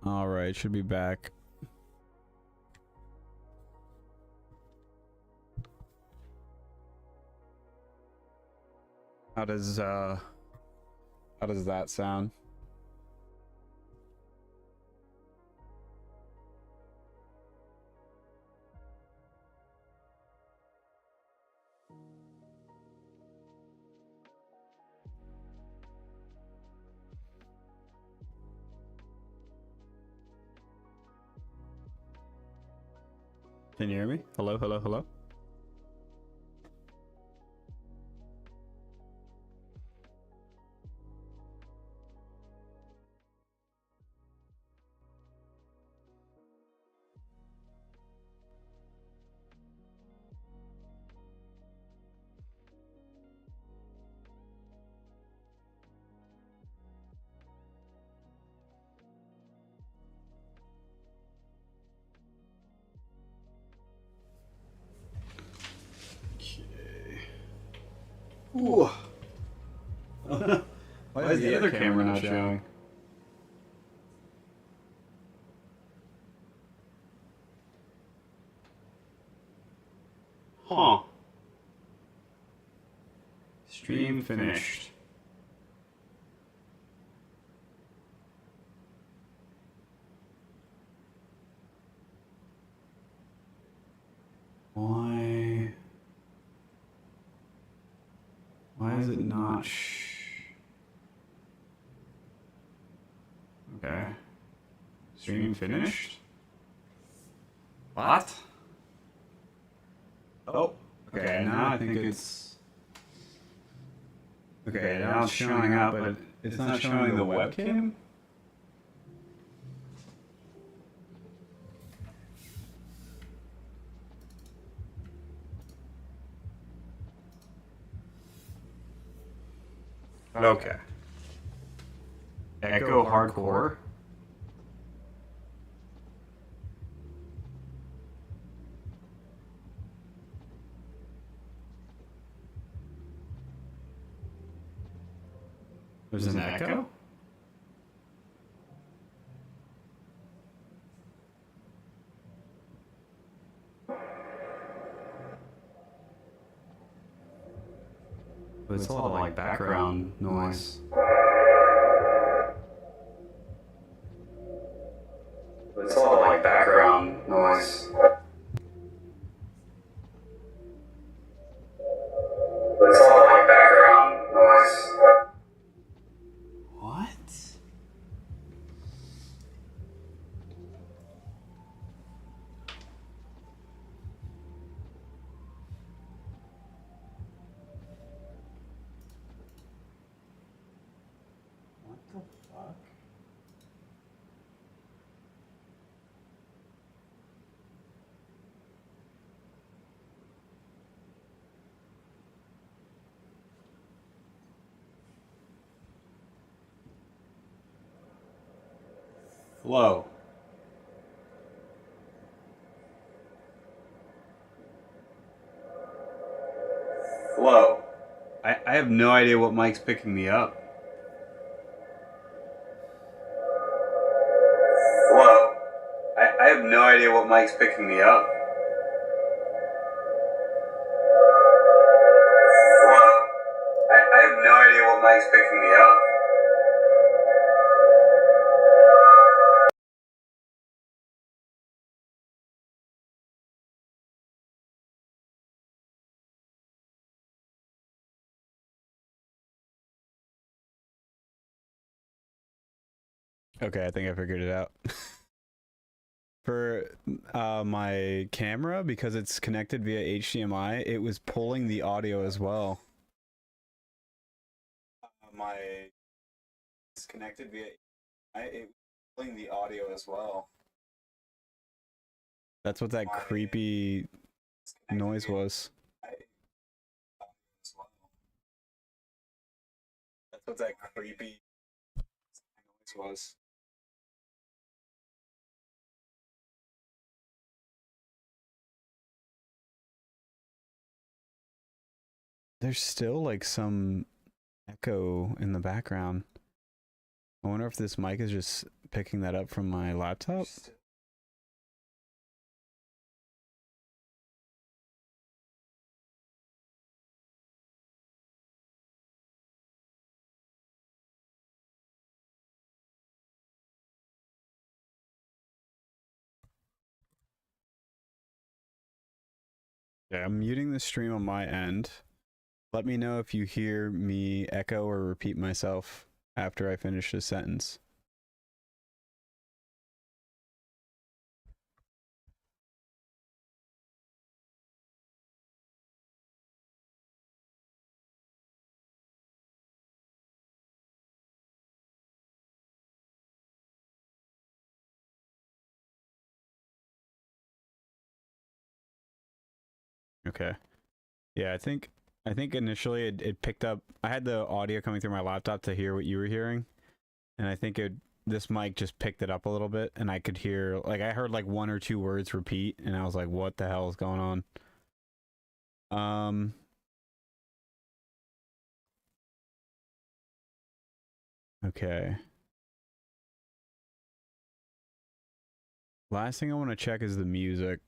Alright, should be back. How does that sound? Can you hear me? Hello, hello, hello? Ooh. Why is the other camera not showing? Huh. Stream finished. Why is it not Okay. Stream finished? What? Oh, okay, now I think it's... Okay, now it's showing up, but it's not showing the webcam? Okay. Echo hardcore. There's an echo? But it's a lot of like background noise. It's a lot of like background noise. It's a lot of like background noise. What? What the fuck? Flow. Flow. I have no idea what mic's picking me up. Flow. I have no idea what mic's picking me up. Flow. I have no idea what mic's picking me up. Okay, I think I figured it out. For my camera, because it's connected via HDMI, it was pulling the audio as well. It's connected via it was pulling the audio as well. That's what that creepy noise was. That's what that creepy noise was. There's still like some echo in the background. I wonder if this mic is just picking that up from my laptop. Yeah, I'm muting the stream on my end. Let me know if you hear me echo or repeat myself after I finish a sentence. Okay. Yeah, I think initially it picked up. I had the audio coming through my laptop to hear what you were hearing, and I think this mic just picked it up a little bit, and I could hear, like, I heard like one or two words repeat, and I was like, what the hell is going on? Okay. Last thing I want to check is the music.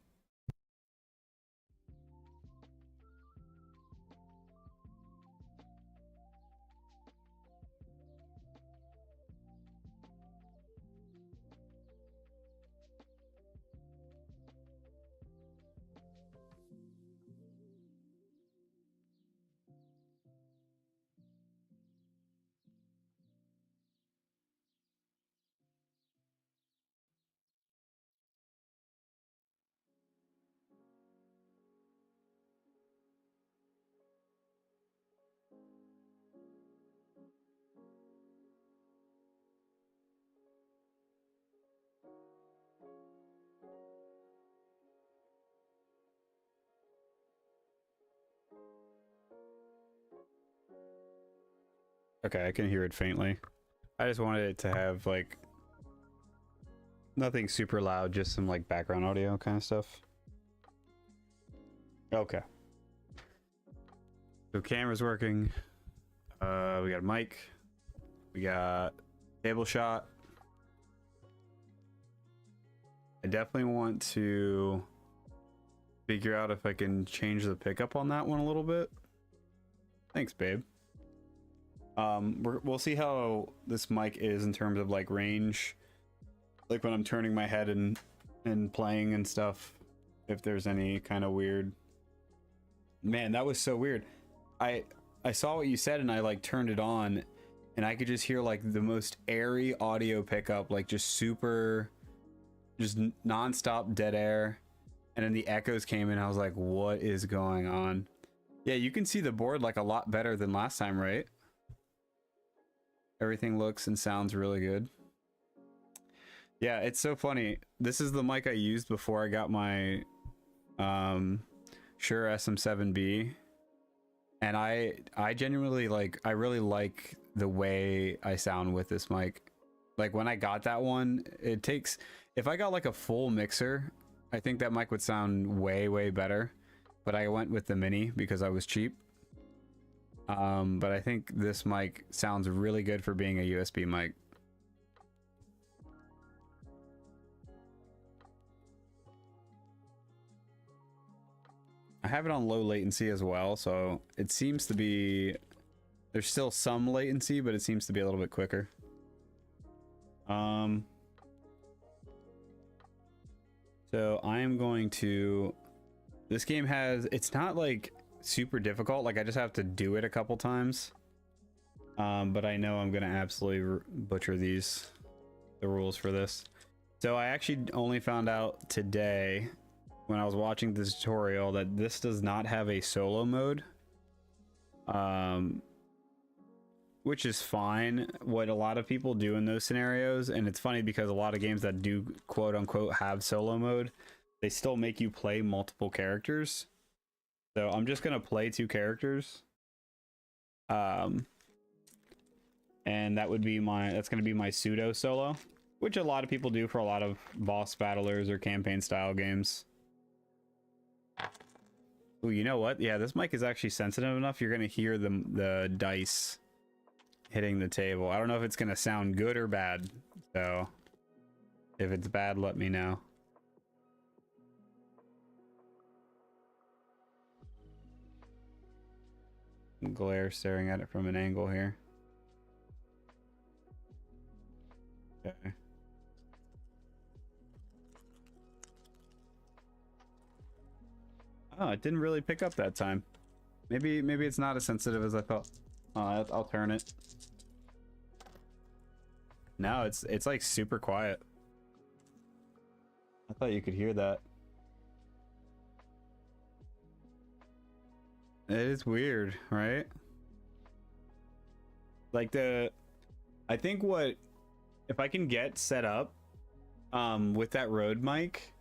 Okay, I can hear it faintly. I just wanted it to have like nothing super loud, just some like background audio kind of stuff. Okay. So camera's working. We got a mic. We got table shot. I definitely want to figure out if I can change the pickup on that one a little bit. Thanks, babe. We'll see how this mic is in terms of like range, like when I'm turning my head and playing and stuff, if there's any kind of weird. Man, that was so weird. I saw what you said and I like turned it on and I could just hear like the most airy audio pickup, like just super, just non-stop dead air, and then the echoes came in. I was like, what is going on? Yeah, you can see the board like a lot better than last time, right? Everything looks and sounds really good. Yeah, it's so funny. This is the mic I used before I got my Shure SM7B, and I genuinely like, I really like the way I sound with this mic. Like when I got that one, it takes, if I got like a full mixer, I think that mic would sound way better, but I went with the mini because I was cheap. But I think this mic sounds really good for being a USB mic. I have it on low latency as well, so it seems to be, there's still some latency, but it seems to be a little bit quicker. So I am going to, this game has, it's not like super difficult, like I just have to do it a couple times, but I know I'm gonna absolutely butcher the rules for this. So I actually only found out today when I was watching this tutorial that this does not have a solo mode, which is fine. What a lot of people do in those scenarios, and it's funny because a lot of games that do quote unquote have solo mode, they still make you play multiple characters. So I'm just gonna play two characters, and that would be that's gonna be my pseudo solo, which a lot of people do for a lot of boss battlers or campaign style games. Oh, you know what? Yeah, this mic is actually sensitive enough. You're gonna hear the dice hitting the table. I don't know if it's gonna sound good or bad, so If it's bad, let me know. Glare staring at it from an angle here. Okay. Oh, it didn't really pick up that time. Maybe it's not as sensitive as I thought. I'll turn it. No, it's like super quiet. I thought you could hear that. It is weird, right? Like I think what, if I can get set up with that Rode mic,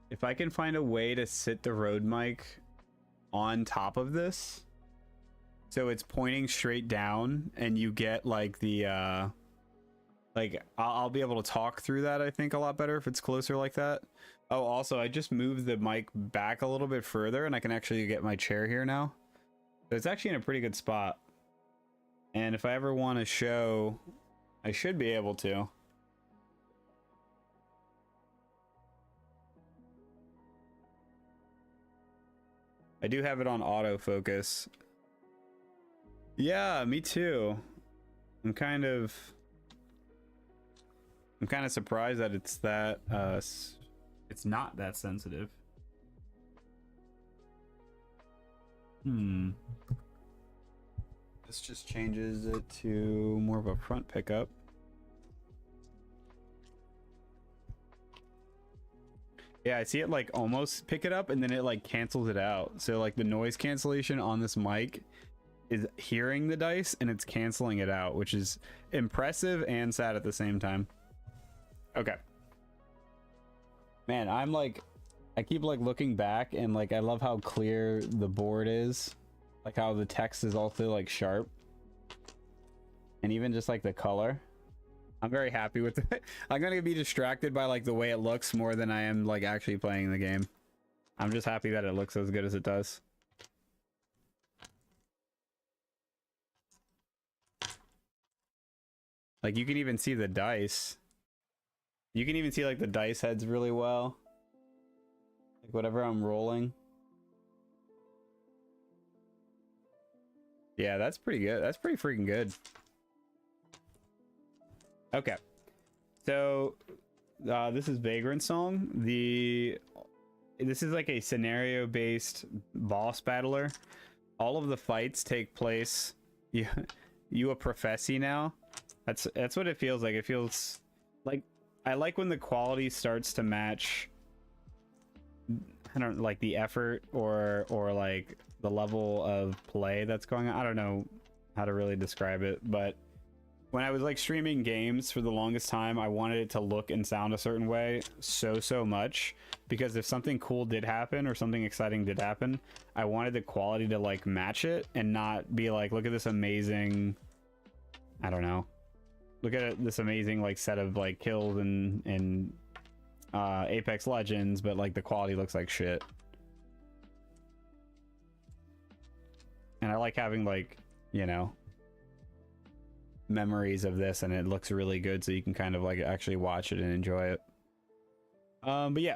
if I can find a way to sit the Rode mic on top of this so it's pointing straight down and you get like the like I'll be able to talk through that, I think, a lot better if it's closer like that. Oh, also, I just moved the mic back a little bit further and I can actually get my chair here now. So it's actually in a pretty good spot. And if I ever want to show, I should be able to. I do have it on autofocus. Yeah, me too. I'm kind of surprised that it's that it's not that sensitive. This just changes it to more of a front pickup. Yeah, I see it like almost pick it up and then it like cancels it out. So like the noise cancellation on this mic is hearing the dice and it's canceling it out, which is impressive and sad at the same time. Okay. Man, I keep like looking back and like I love how clear the board is. Like how the text is also like sharp. And even just like the color. I'm very happy with it. I'm gonna be distracted by like the way it looks more than I am like actually playing the game. I'm just happy that it looks as good as it does. Like you can even see the dice. You can even see like the dice heads really well. Like whatever I'm rolling. Yeah, that's pretty good. That's pretty freaking good. Okay. So this is Vagrantsong. This is like a scenario based boss battler. All of the fights take place. You a professy now. That's what it feels like. It feels like, I like when the quality starts to match, I don't like the effort or like the level of play that's going on. I don't know how to really describe it, but when I was like streaming games for the longest time, I wanted it to look and sound a certain way so much, because if something cool did happen or something exciting did happen, I wanted the quality to like match it and not be like, look at this amazing, I don't know, look at this amazing like set of like kills and Apex Legends, but like the quality looks like shit. And I like having like, you know, memories of this and it looks really good so you can kind of like actually watch it and enjoy it. But yeah,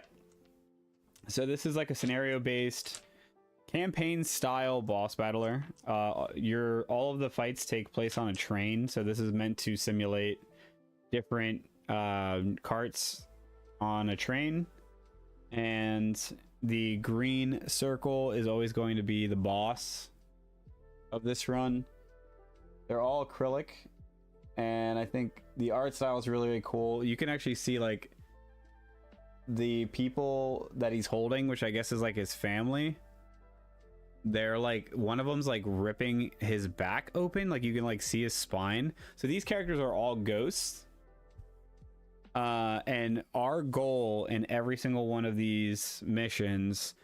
so this is like a scenario based campaign style boss battler. All of the fights take place on a train, so this is meant to simulate different carts on a train, and the green circle is always going to be the boss of this run. They're all acrylic, and I think the art style is really, really cool. You can actually see like the people that he's holding, which I guess is like his family. They're like, one of them's like ripping his back open, like you can like see his spine. So these characters are all ghosts, and our goal in every single one of these missions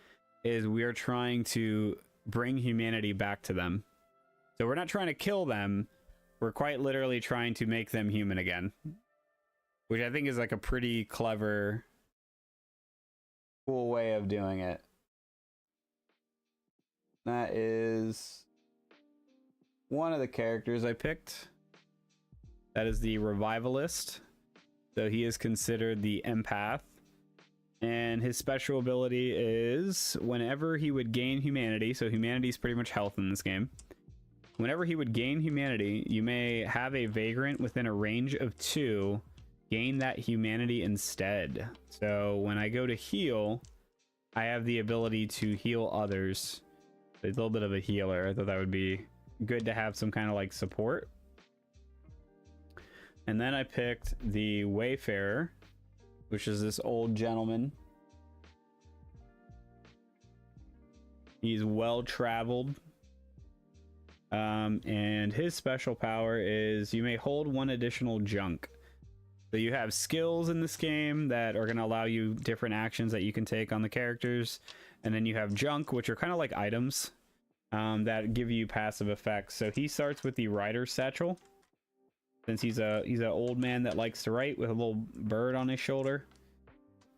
is we are trying to bring humanity back to them. So we're not trying to kill them, we're quite literally trying to make them human again, which I think is like a pretty clever, cool way of doing it. That is one of the characters I picked. That is the revivalist. So he is considered the empath. And his special ability is whenever he would gain humanity, so humanity is pretty much health in this game. Whenever he would gain humanity, you may have a vagrant within a range of 2 gain that humanity instead. So when I go to heal, I have the ability to heal others. A little bit of a healer. I thought that would be good to have some kind of like support. And then I picked the Wayfarer, which is this old gentleman. He's well traveled. And his special power is you may hold 1 additional junk. So you have skills in this game that are going to allow you different actions that you can take on the characters. And then you have junk, which are kind of like items that give you passive effects. So he starts with the Rider's Satchel. Since he's an old man that likes to write with a little bird on his shoulder.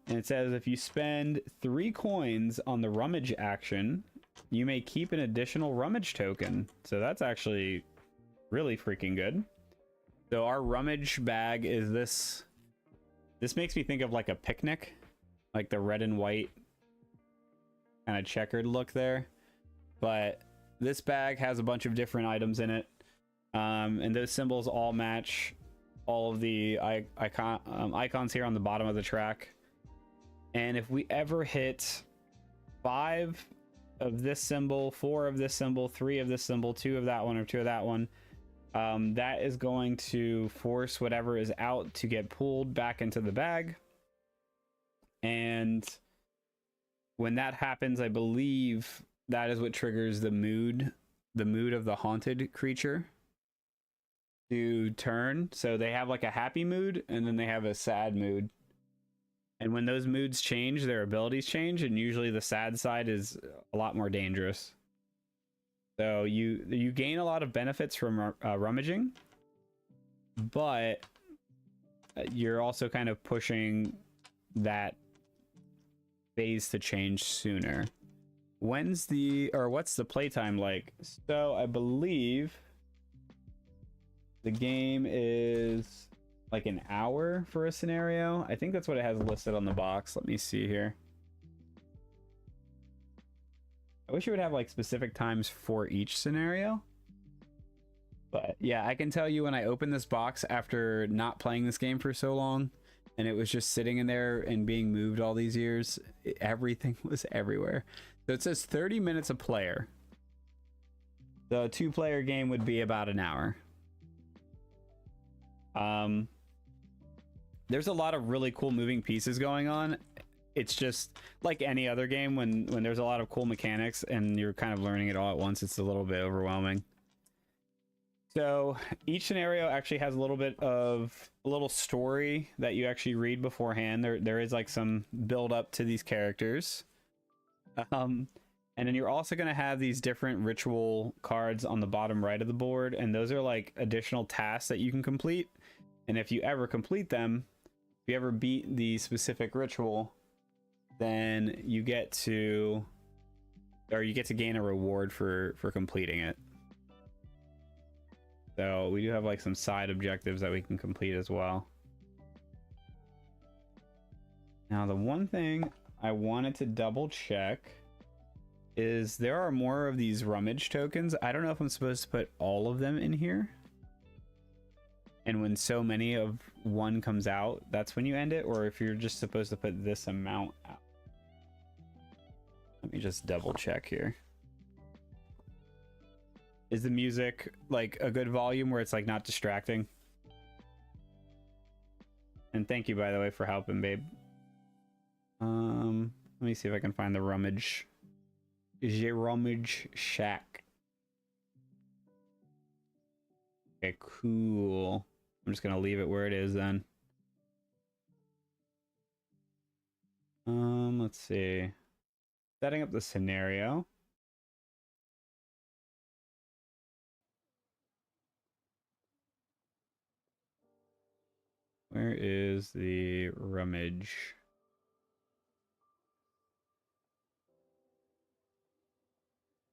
And it says if you spend 3 coins on the rummage action, you may keep an additional rummage token. So that's actually really freaking good. So our rummage bag is this. This makes me think of like a picnic, like the red and white kind of checkered look there. But this bag has a bunch of different items in it. And those symbols all match all of the icons here on the bottom of the track. And if we ever hit 5 of this symbol, 4 of this symbol, 3 of this symbol, 2 of that one, or 2 of that one, that is going to force whatever is out to get pulled back into the bag. And when that happens, I believe that is what triggers the mood of the haunted creature to turn. So they have like a happy mood and then they have a sad mood. And when those moods change, their abilities change, and usually the sad side is a lot more dangerous. So you gain a lot of benefits from rummaging, but you're also kind of pushing that phase to change sooner. What's the playtime like? So I believe the game is like an hour for a scenario. I think that's what it has listed on the box. Let me see here. I wish it would have like specific times for each scenario. But yeah, I can tell you when I opened this box after not playing this game for so long, and it was just sitting in there and being moved all these years, everything was everywhere. So it says 30 minutes a player. The 2-player game would be about an hour. There's a lot of really cool moving pieces going on. It's just like any other game when there's a lot of cool mechanics and you're kind of learning it all at once, it's a little bit overwhelming. So each scenario actually has a little story that you actually read beforehand. There is like some build up to these characters. And then you're also going to have these different ritual cards on the bottom right of the board, and those are like additional tasks that you can complete. And if you ever complete them, if you ever beat the specific ritual, then you get to gain a reward for completing it. So we do have like some side objectives that we can complete as well. Now the one thing I wanted to double check is there are more of these rummage tokens. I don't know if I'm supposed to put all of them in here. And when so many of one comes out, that's when you end it, or if you're just supposed to put this amount out. Let me just double check here. Is the music like a good volume where it's like not distracting? And thank you, by the way, for helping, babe. Let me see if I can find the rummage shack. Okay, cool. I'm just gonna leave it where it is then. Let's see. Setting up the scenario. Where is the rummage?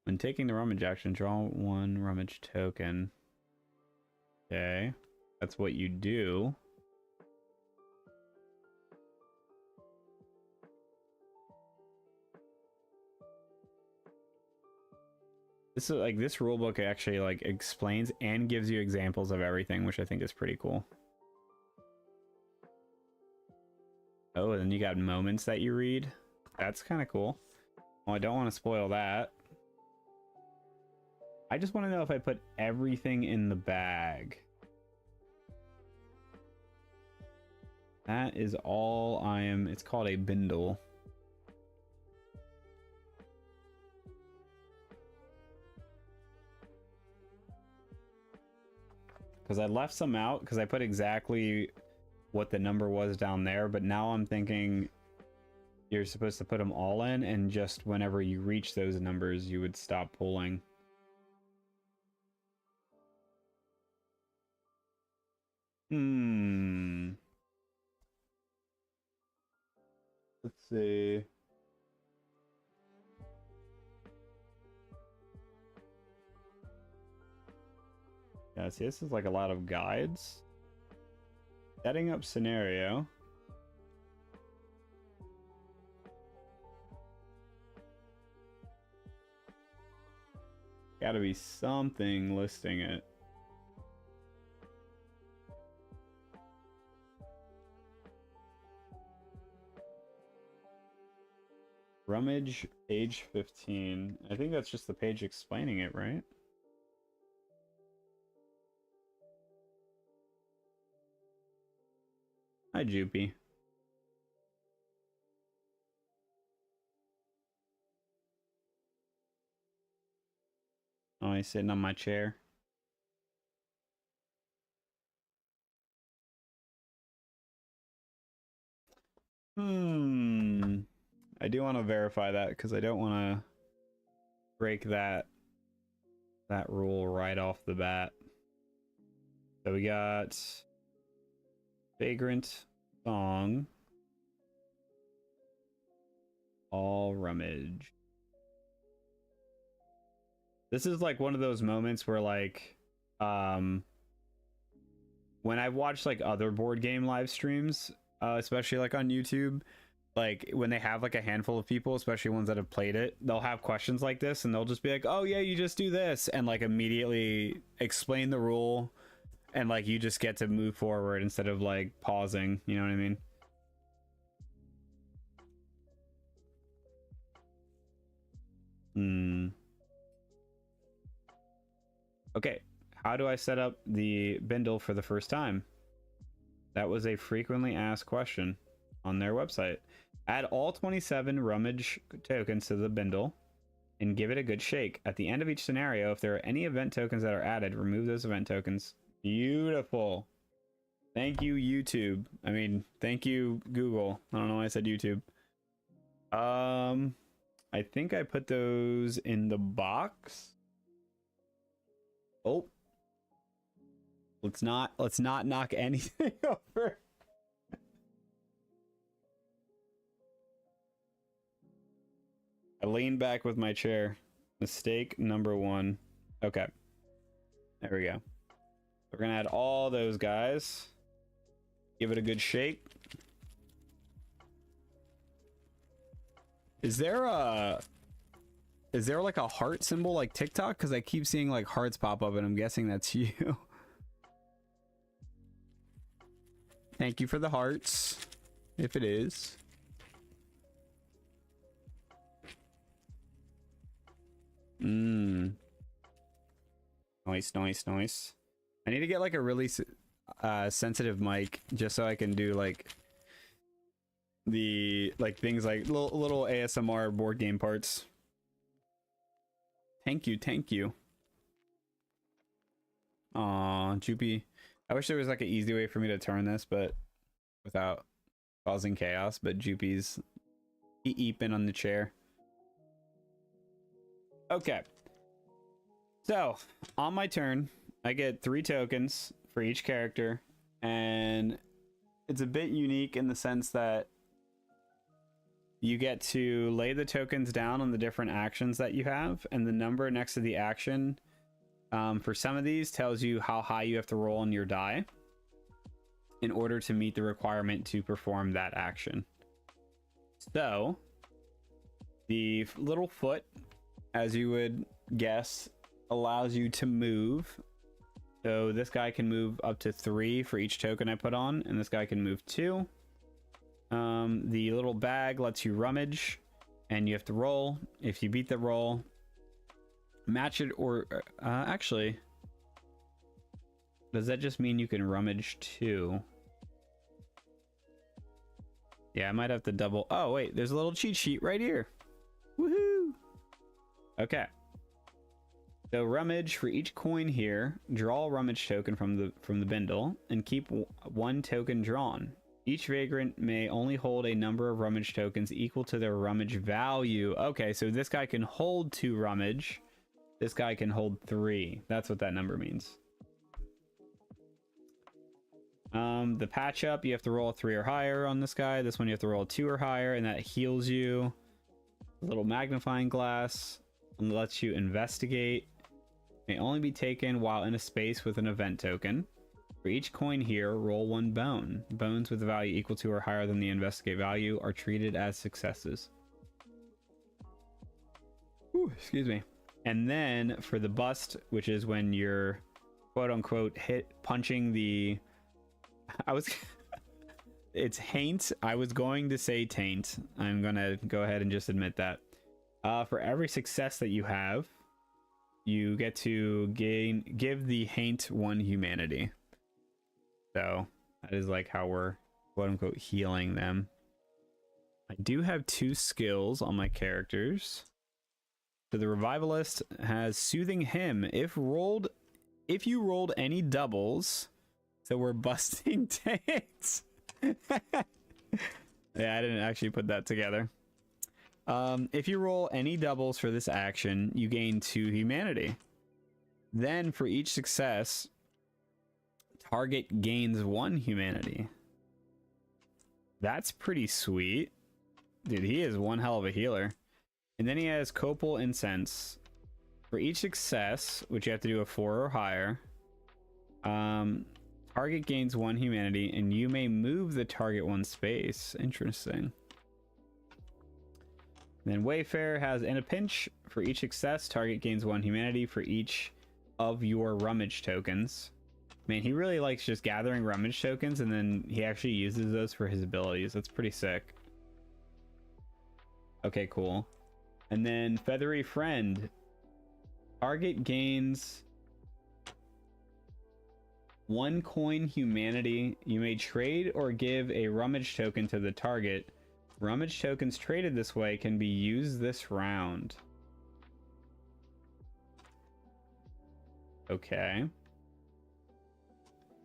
When taking the rummage action, draw 1 rummage token. Okay, that's what you do. This is like this rule book actually like explains and gives you examples of everything, which I think is pretty cool. Oh, and then you got moments that you read. That's kind of cool. Well, I don't want to spoil that. I just want to know if I put everything in the bag. That is all I am. It's called a bindle. Because I left some out because I put exactly what the number was down there, but now I'm thinking you're supposed to put them all in, and just whenever you reach those numbers you would stop pulling. Let's see. Yeah, see, this is like a lot of guides. Setting up scenario. Gotta be something listing it. Rummage, page 15. I think that's just the page explaining it, right? Hi, Joopy. Oh, he's sitting on my chair. I do want to verify that because I don't want to break that rule right off the bat. So we got Vagrantsong, all rummage. This is like one of those moments where like when I've watched like other board game live streams, especially like on YouTube, like when they have like a handful of people, especially ones that have played it, they'll have questions like this and they'll just be like, oh yeah, you just do this, and like immediately explain the rule, and like you just get to move forward instead of like pausing, you know what I mean? Okay, how do I set up the bindle for the first time? That was a frequently asked question on their website. Add all 27 rummage tokens to the bindle and give it a good shake. At the end of each scenario, if there are any event tokens that are added, remove those event tokens. Beautiful. Thank you, YouTube. I mean, thank you, Google. I don't know why I said YouTube. I think I put those in the box. Oh. Let's not knock anything over. I lean back with my chair. Mistake number 1. Okay. There we go. We're gonna add all those guys. Give it a good shake. Is there like a heart symbol like TikTok? Because I keep seeing like hearts pop up and I'm guessing that's you. Thank you for the hearts, if it is. Nice, nice, nice. I need to get like a really sensitive mic just so I can do like the things like little ASMR board game parts. Thank you, thank you. Aw, Joopy. I wish there was like an easy way for me to turn this, but without causing chaos. But Joopy's eeping on the chair. Okay. So on my turn, I get 3 tokens for each character, and it's a bit unique in the sense that you get to lay the tokens down on the different actions that you have, and the number next to the action for some of these tells you how high you have to roll on your die in order to meet the requirement to perform that action. So the little foot as you would guess, allows you to move. So this guy can move up to 3 for each token I put on, and this guy can move 2. The little bag lets you rummage, and you have to roll. If you beat the roll, match it, or actually, does that just mean you can rummage 2? Yeah, I might have to double. Oh wait, there's a little cheat sheet right here. Woohoo! Okay. So rummage for each coin here. Draw a rummage token from the bindle and keep 1 token drawn. Each vagrant may only hold a number of rummage tokens equal to their rummage value. Okay, so this guy can hold 2 rummage. This guy can hold 3. That's what that number means. The patch up, you have to roll a 3 or higher on this guy. This one you have to roll a 2 or higher, and that heals you. A little magnifying glass and lets you investigate. May only be taken while in a space with an event token. For each coin here, roll 1 bone. Bones with a value equal to or higher than the investigate value are treated as successes. Ooh, excuse me. And then for the bust, which is when you're quote unquote punching the... It's haint. I was going to say taint. I'm gonna go ahead and just admit that. For every success that you have, you get to give the haint 1 humanity. So that is like how we're quote unquote healing them. I do have 2 skills on my characters. So the revivalist has soothing hymn. If you rolled any doubles, so we're busting taints. Yeah, I didn't actually put that together. If you roll any doubles for this action, you gain 2 humanity. Then for each success, target gains 1 humanity. That's pretty sweet. Dude, he is one hell of a healer. And then he has copal incense. For each success, which you have to do a 4 or higher, target gains 1 humanity, and you may move the target 1 space. Interesting. Then Wayfarer has in a pinch. For each success, target gains 1 humanity for each of your rummage tokens. Man, he really likes just gathering rummage tokens, and then he actually uses those for his abilities. That's pretty sick. Okay, cool. And then Feathery Friend. Target gains 1 coin humanity. You may trade or give a rummage token to the target. Rummage tokens traded this way can be used this round. Okay.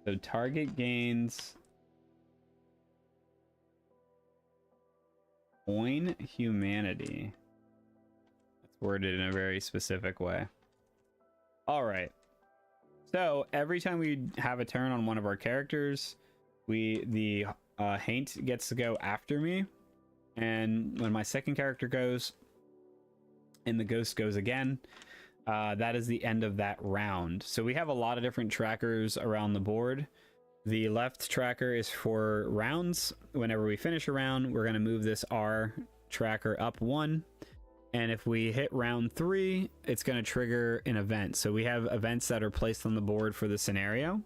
So target gains coin humanity. That's worded in a very specific way. All right. So every time we have a turn on one of our characters, the haint gets to go after me. And when my second character goes and the ghost goes again, that is the end of that round. So we have a lot of different trackers around the board. The left tracker is for rounds. Whenever we finish a round, we're going to move this R tracker up 1. And if we hit round 3, it's going to trigger an event. So we have events that are placed on the board for the scenario.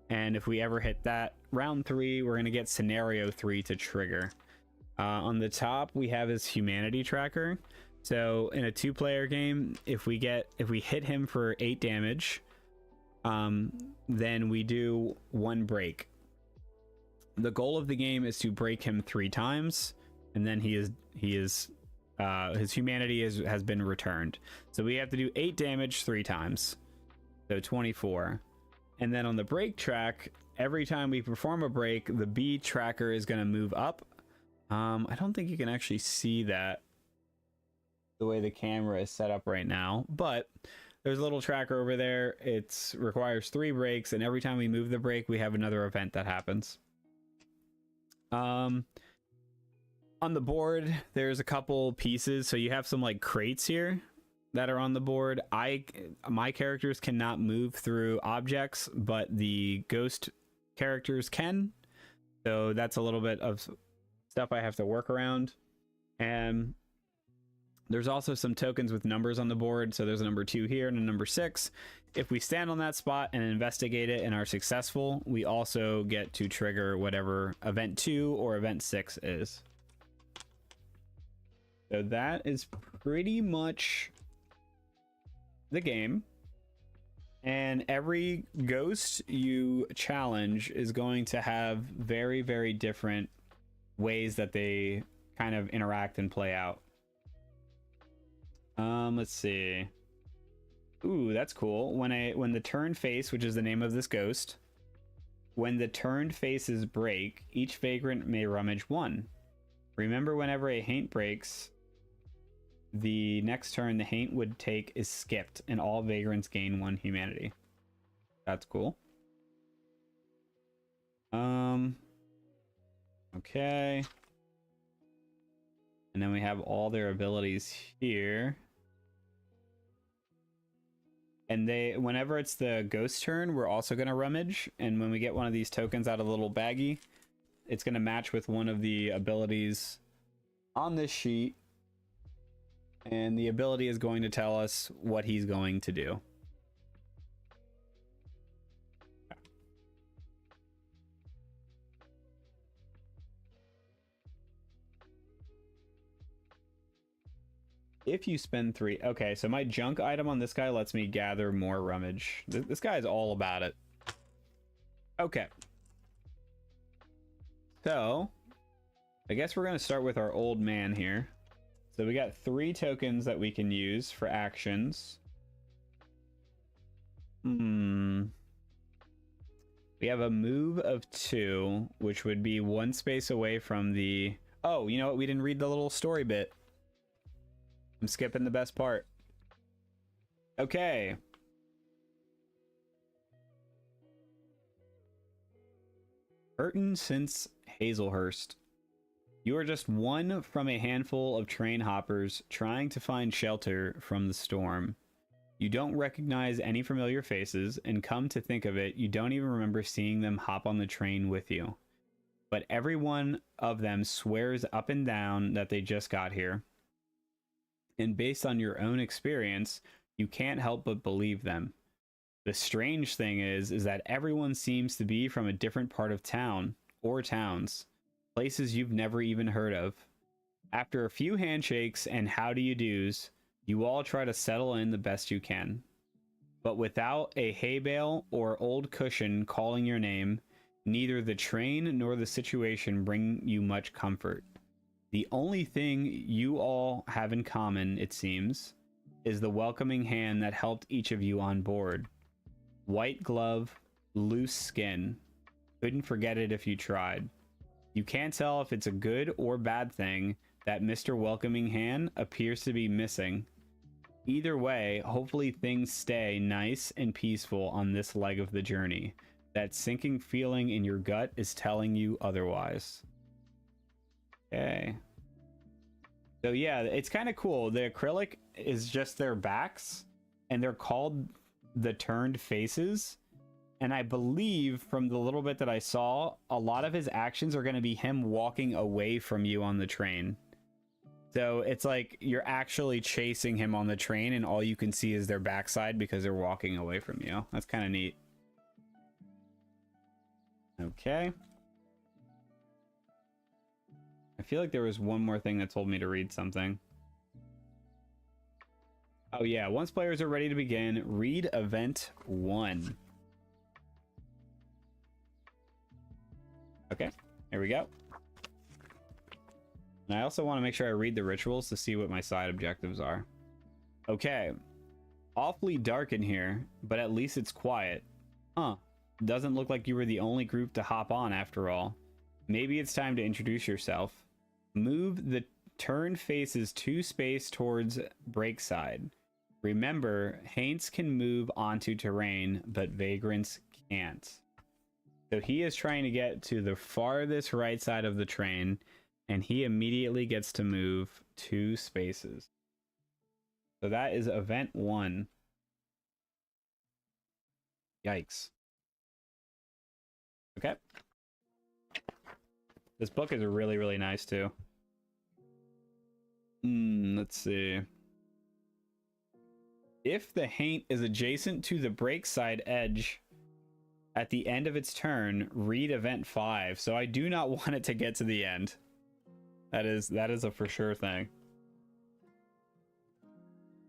And if we ever hit that round 3, we're going to get scenario 3 to trigger. On the top, we have his humanity tracker. So in a 2-player game, if we hit him for 8 damage, then we do 1 break. The goal of the game is to break him 3 times, and then his humanity has been returned. So we have to do 8 damage 3 times, so 24. And then on the break track, every time we perform a break, the B tracker is going to move up. I don't think you can actually see that the way the camera is set up right now, but there's a little tracker over there. It requires 3 breaks, and every time we move the break, we have another event that happens. On the board, there's a couple pieces. So you have some like crates here that are on the board. My characters cannot move through objects, but the ghost characters can. So that's a little bit of stuff I have to work around. And There's also some tokens with numbers on the board. So there's a number 2 here and a number 6. If we stand on that spot and investigate it and are successful, we also get to trigger whatever event 2 or event 6 is. So that is pretty much the game. And every ghost you challenge is going to have very, very different ways that they kind of interact and play out. Let's see. Ooh, that's cool. When the turned face, which is the name of this ghost, when the turned faces break, each vagrant may rummage 1. Remember, whenever a haint breaks, the next turn the haint would take is skipped, and all vagrants gain 1 humanity. That's cool. Okay. And then we have all their abilities here. And whenever it's the ghost turn, we're also going to rummage. And when we get one of these tokens out of the little baggie, it's going to match with one of the abilities on this sheet. And the ability is going to tell us what he's going to do. If you spend 3... Okay, so my junk item on this guy lets me gather more rummage. This guy is all about it. Okay. So, I guess we're going to start with our old man here. So we got 3 tokens that we can use for actions. We have a move of 2, which would be 1 space away from the... Oh, you know what? We didn't read the little story bit. I'm skipping the best part. Okay. Burton since Hazelhurst. You are just one from a handful of train hoppers trying to find shelter from the storm. You don't recognize any familiar faces, and come to think of it, you don't even remember seeing them hop on the train with you. But every one of them swears up and down that they just got here. And based on your own experience, you can't help but believe them. The strange thing is that everyone seems to be from a different part of town, or towns, places you've never even heard of. After a few handshakes and how do you do's, you all try to settle in the best you can. But without a hay bale or old cushion calling your name, neither the train nor the situation bring you much comfort. The only thing you all have in common, it seems, is the welcoming hand that helped each of you on board. White glove, loose skin. Couldn't forget it if you tried. You can't tell if it's a good or bad thing that Mr. Welcoming Hand appears to be missing. Either way, hopefully things stay nice and peaceful on this leg of the journey. That sinking feeling in your gut is telling you otherwise. Okay. So yeah, it's kind of cool. The acrylic is just their backs, and they're called the turned faces. And I believe from the little bit that I saw, a lot of his actions are going to be him walking away from you on the train. So it's like you're actually chasing him on the train, and all you can see is their backside because they're walking away from you. That's kind of neat. Okay. I feel like there was one more thing that told me to read something. Oh yeah, once players are ready to begin, read event 1. Okay, here we go. And I also want to make sure I read the rituals to see what my side objectives are. Okay. Awfully dark in here, but at least it's quiet. Huh. Doesn't look like you were the only group to hop on after all. Maybe it's time to introduce yourself. Move the turned faces 2 space towards break side. Remember, haints can move onto terrain, but vagrants can't. So he is trying to get to the farthest right side of the train, and he immediately gets to move 2 spaces. So that is event 1. Yikes. Okay. This book is really, really nice too. Let's see. If the haint is adjacent to the break side edge at the end of its turn, read event 5. So I do not want it to get to the end. That is a for sure thing.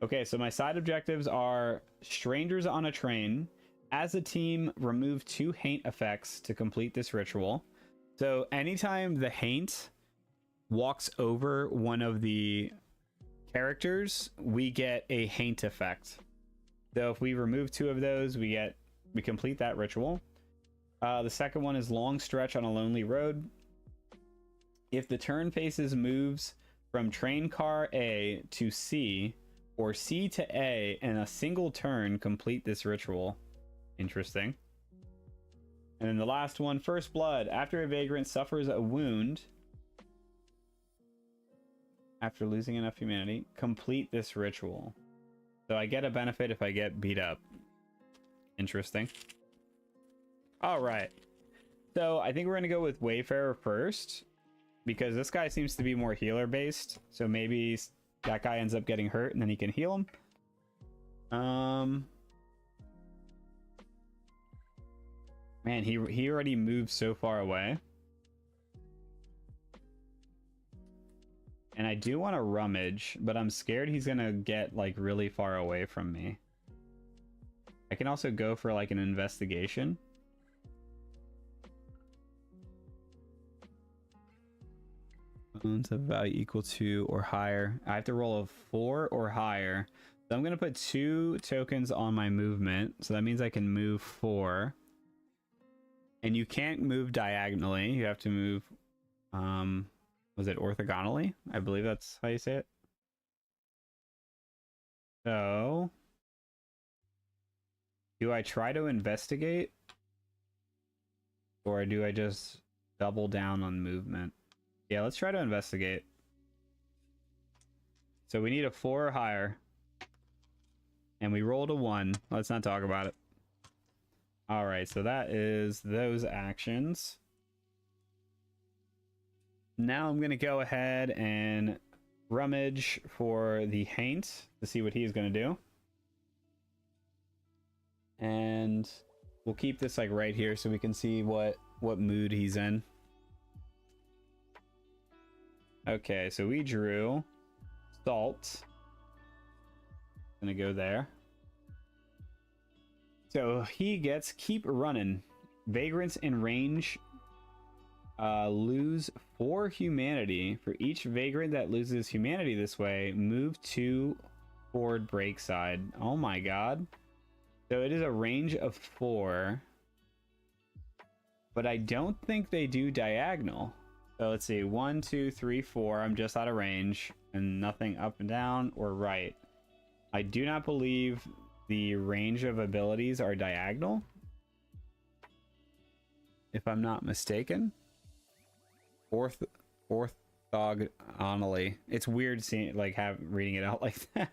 Okay, so my side objectives are strangers on a train. As a team, remove 2 haint effects to complete this ritual. So anytime the haint walks over one of the characters, we get a haint effect. So if we remove 2 of those, we complete that ritual. The second one is long stretch on a lonely road. If the turn faces moves from train car A to C or C to A in a single turn, complete this ritual. Interesting. And then the last one, first blood. After a vagrant suffers a wound after losing enough humanity, complete this ritual. So I get a benefit if I get beat up. Interesting. All right. So I think we're going to go with Wayfarer first, because this guy seems to be more healer based. So maybe that guy ends up getting hurt and then he can heal him. Man, he already moved so far away. And I do want to rummage, but I'm scared he's gonna get like really far away from me. I can also go for like an investigation. Bones of value equal to or higher. I have to roll a 4 or higher. So I'm gonna put 2 tokens on my movement. So that means I can move 4. And you can't move diagonally. You have to move, was it orthogonally? I believe that's how you say it. So, do I try to investigate? Or do I just double down on movement? Yeah, let's try to investigate. So we need a 4 or higher. And we rolled a 1. Let's not talk about it. All right, so that is those actions. Now I'm going to go ahead and rummage for the haint to see what he's going to do. And we'll keep this like right here so we can see what mood he's in. Okay, so we drew salt. Gonna go there. So he gets keep running. Vagrants in range lose 4 humanity. For each vagrant that loses humanity this way, move 2 forward break side. Oh my god. So it is a range of 4. But I don't think they do diagonal. So let's see. 1, 2, 3, 4. I'm just out of range. And nothing up and down or right. I do not believe the range of abilities are diagonal, if I'm not mistaken. Orthogonally. It's weird seeing like reading it out like that.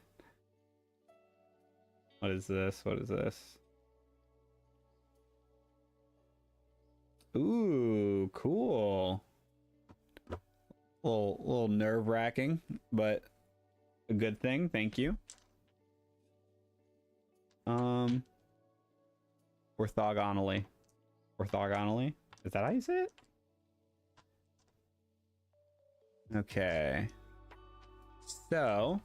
What is this? What is this? Ooh, cool. Little nerve-wracking, but a good thing. Thank you. Orthogonally. Orthogonally? Is that how you say it? Okay. So,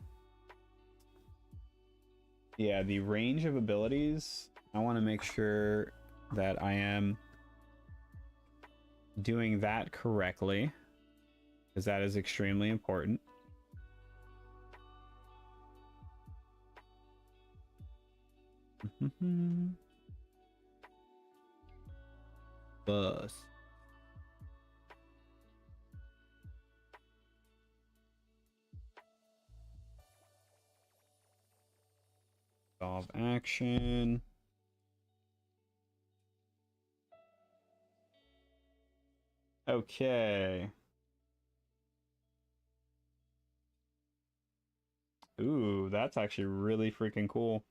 yeah, the range of abilities, I want to make sure that I am doing that correctly, because that is extremely important. Bus. Solve action. Okay. Ooh, that's actually really freaking cool.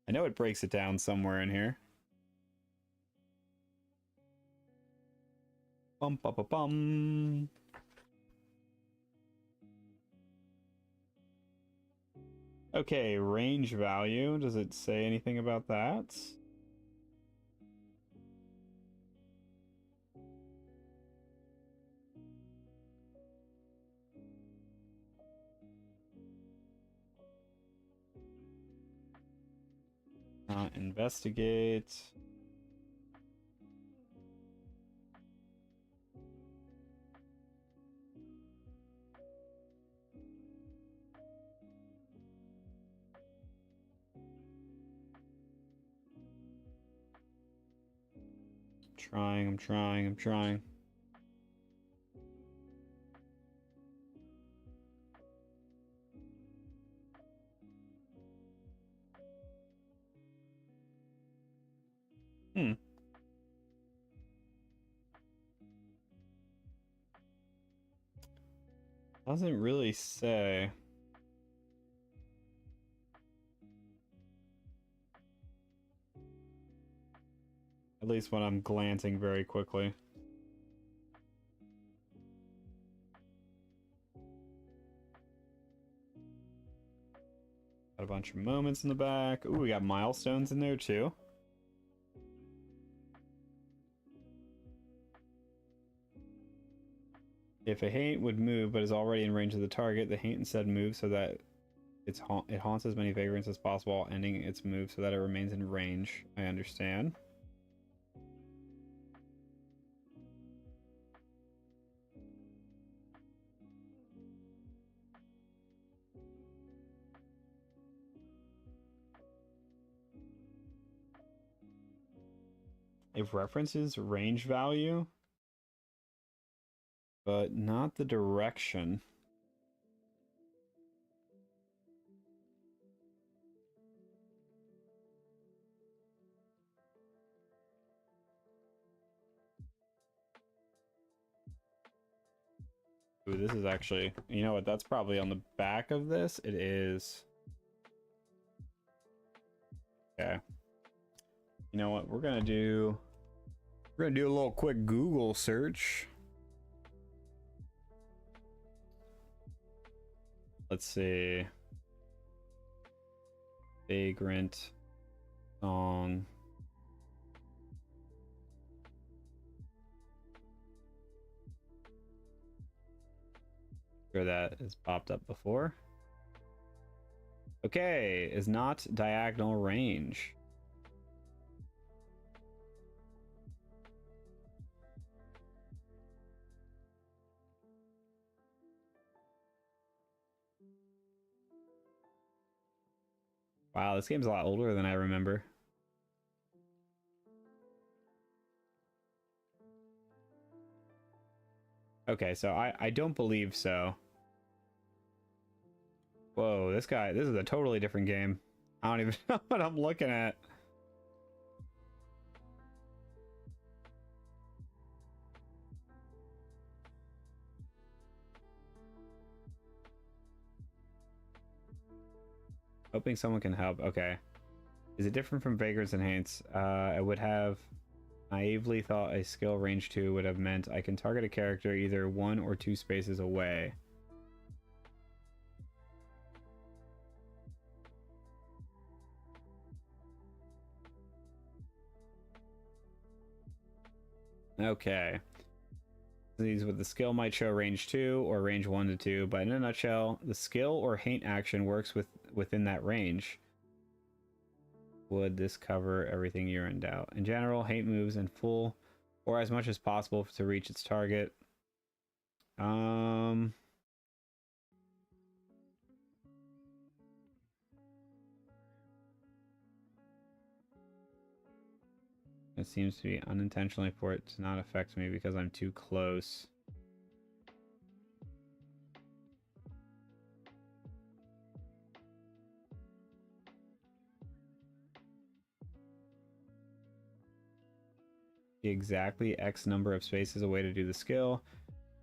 I know it breaks it down somewhere in here. Bum, bum, bum, bum. Okay, range value. Does it say anything about that? Investigate. I'm trying. Hmm. Doesn't really say. At least when I'm glancing very quickly. Got a bunch of moments in the back. Ooh, we got milestones in there too. If a haint would move but is already in range of the target, the haint instead moves so that it haunts as many vagrants as possible, ending its move so that it remains in range. I understand. It references range value, but not the direction. Ooh, this is actually, you know what, that's probably on the back of this. It is. Okay. You know what, we're gonna do a little quick Google search. Let's see. Vagrant song. Sure that has popped up before. Okay, is not diagonal range. Wow, this game's a lot older than I remember. Okay, so I don't believe so. Whoa, this is a totally different game. I don't even know what I'm looking at. Hoping someone can help. Okay. Is it different from Vagrants and Haints? I would have naively thought a skill range 2 would have meant I can target a character either 1 or 2 spaces away. Okay. These with the skill might show range 2 or range 1 to 2, but in a nutshell, the skill or haint action works within that range. Would this cover everything you're in doubt? In general, haint moves in full or as much as possible to reach its target. It seems to be unintentionally for it to not affect me because I'm too close. Exactly X number of spaces away to do the skill.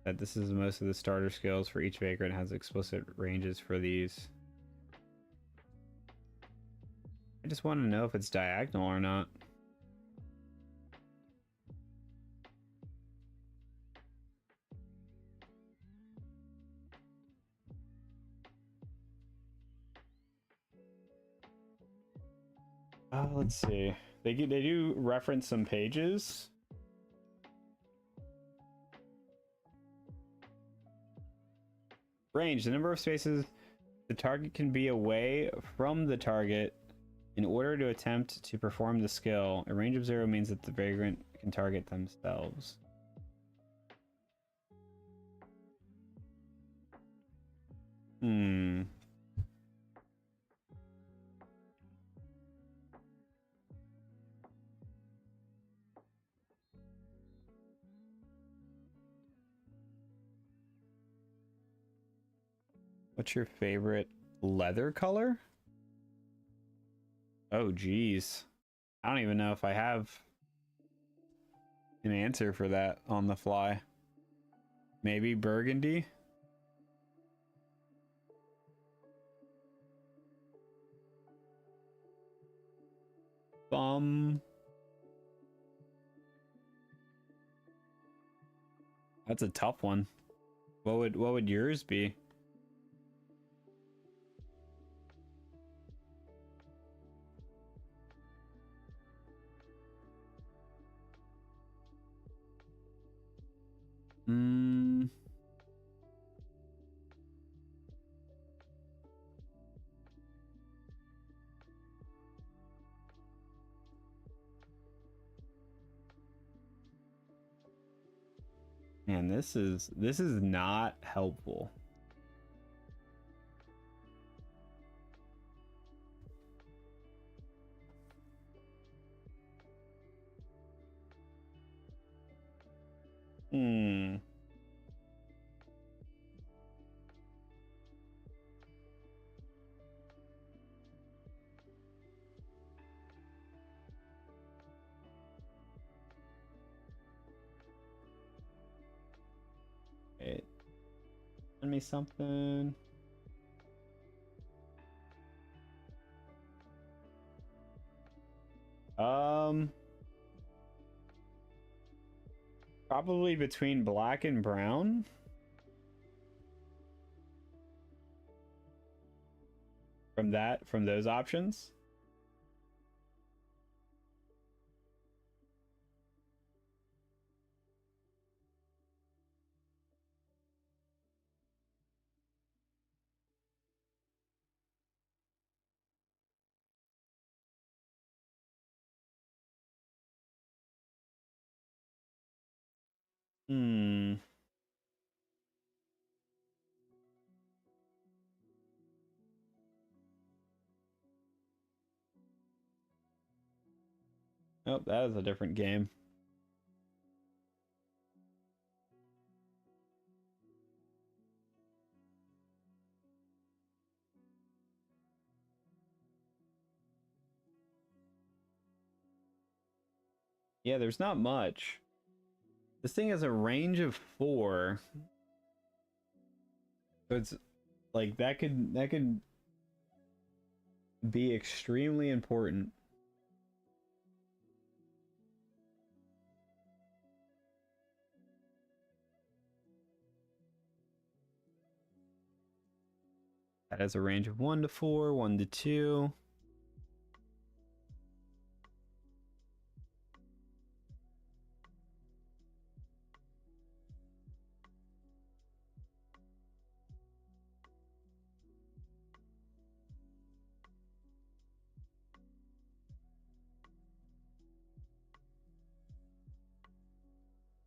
That this is most of the starter skills for each vagrant has explicit ranges for these. I just want to know if it's diagonal or not. Let's see. They do reference some pages. Range: the number of spaces the target can be away from the target in order to attempt to perform the skill. A range of 0 means that the vagrant can target themselves. What's your favorite leather color? Oh, geez. I don't even know if I have an answer for that on the fly. Maybe burgundy? That's a tough one. What would yours be? Man, this is not helpful. Wait. Send me something. Probably between black and brown. From those options. Oh, that is a different game. Yeah, there's not much. This thing has a range of 4. So it's like that could be extremely important. That has a range of 1 to 4, 1 to 2.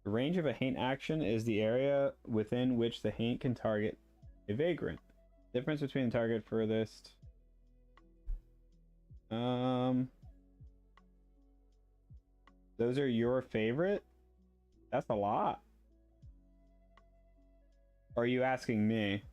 The range of a haint action is the area within which the haint can target a vagrant. Difference between the target furthest. Those are your favorite? That's a lot. Or are you asking me?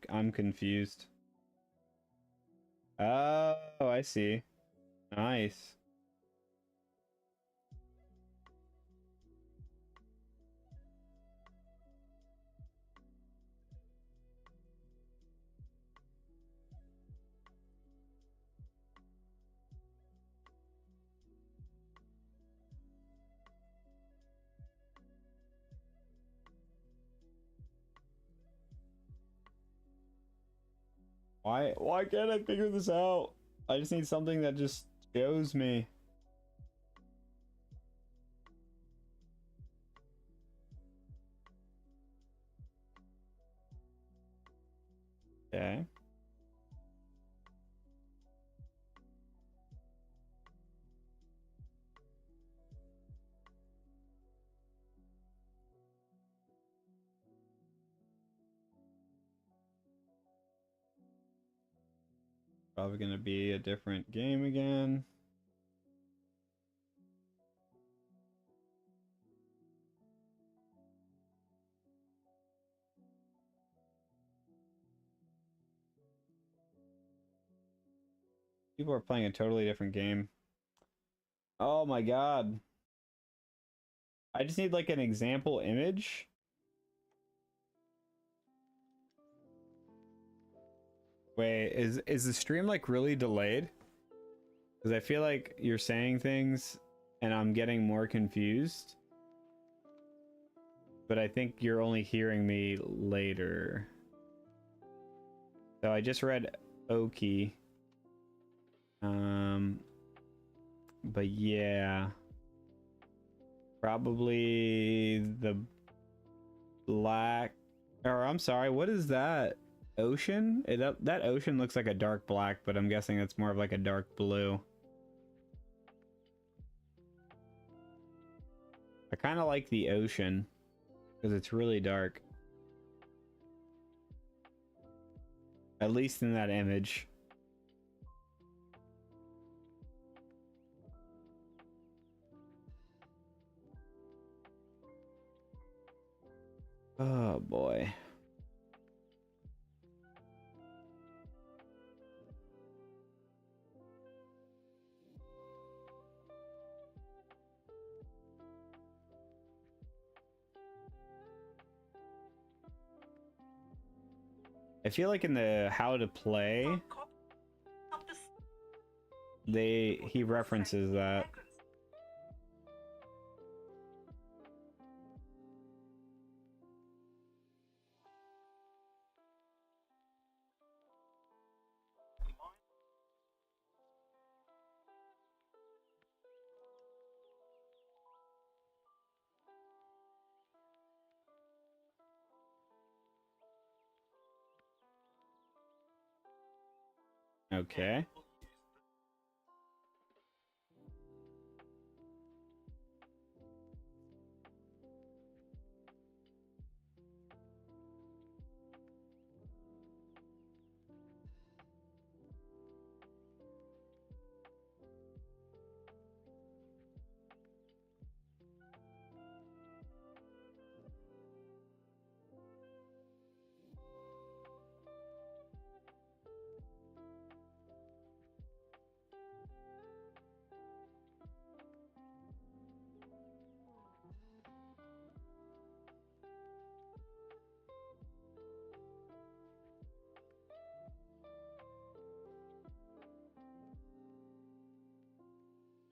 I'm confused. Oh, I see. Nice. Why can't I figure this out? I just need something that just shows me. Okay. Probably gonna be a different game again. People are playing a totally different game. Oh my god. I just need like an example image. Wait, is the stream like really delayed? Because I feel like you're saying things and I'm getting more confused. But I think you're only hearing me later. So I just read Oki. But yeah. Probably the black, or I'm sorry, what is that? Ocean? That ocean looks like a dark black, but I'm guessing it's more of like a dark blue. I kind of like the ocean because it's really dark. At least in that image. Oh boy. I feel like in the how to play, he references that. Okay.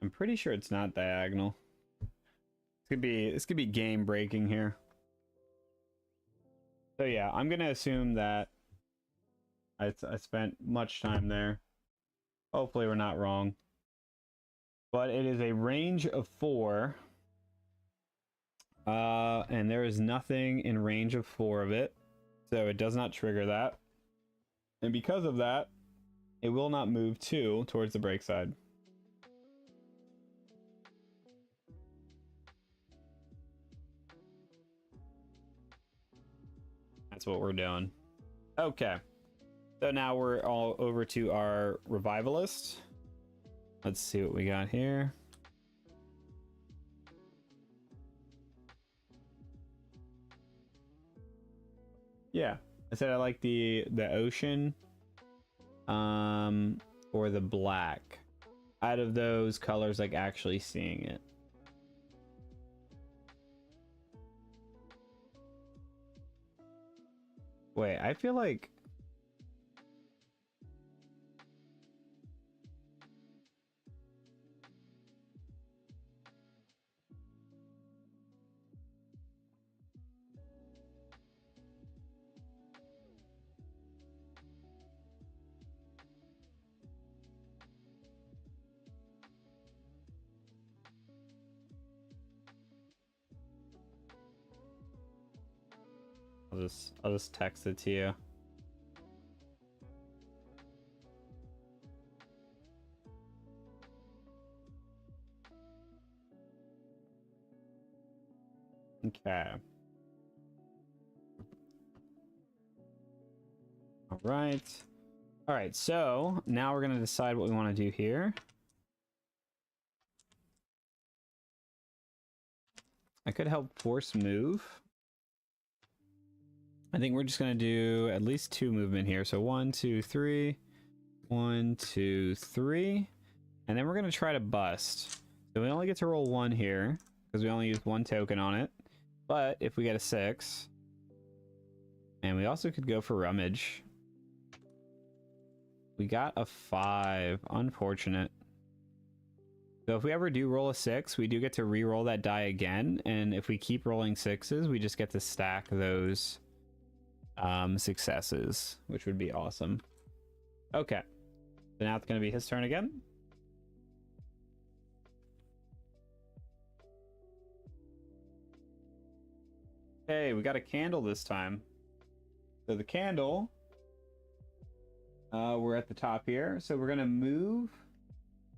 I'm pretty sure it's not diagonal. This could be game breaking here. So yeah, I'm gonna assume that I spent much time there. Hopefully we're not wrong. But it is a range of 4. And there is nothing in range of 4 of it. So it does not trigger that. And because of that, it will not move 2 towards the break side. That's what we're doing. Okay. So now we're all over to our revivalist. Let's see what we got here. Yeah, I said I like the ocean, or the black. Out of those colors, like actually seeing it. Wait, I feel like I'll just text it to you. Okay. All right. All right, so now we're going to decide what we want to do here. I could help force move. I think we're just going to do at least 2 movement here. So 1, 2, 3. 1, 2, 3. And then we're going to try to bust. So we only get to roll 1 here because we only used 1 token on it. But if we get a 6, and we also could go for rummage. We got a 5. Unfortunate. So if we ever do roll a 6, we do get to re-roll that die again. And if we keep rolling 6s, we just get to stack those successes, which would be awesome. Okay. So now it's going to be his turn again. Hey, we got a candle this time. So the candle, we're at the top here. So we're going to move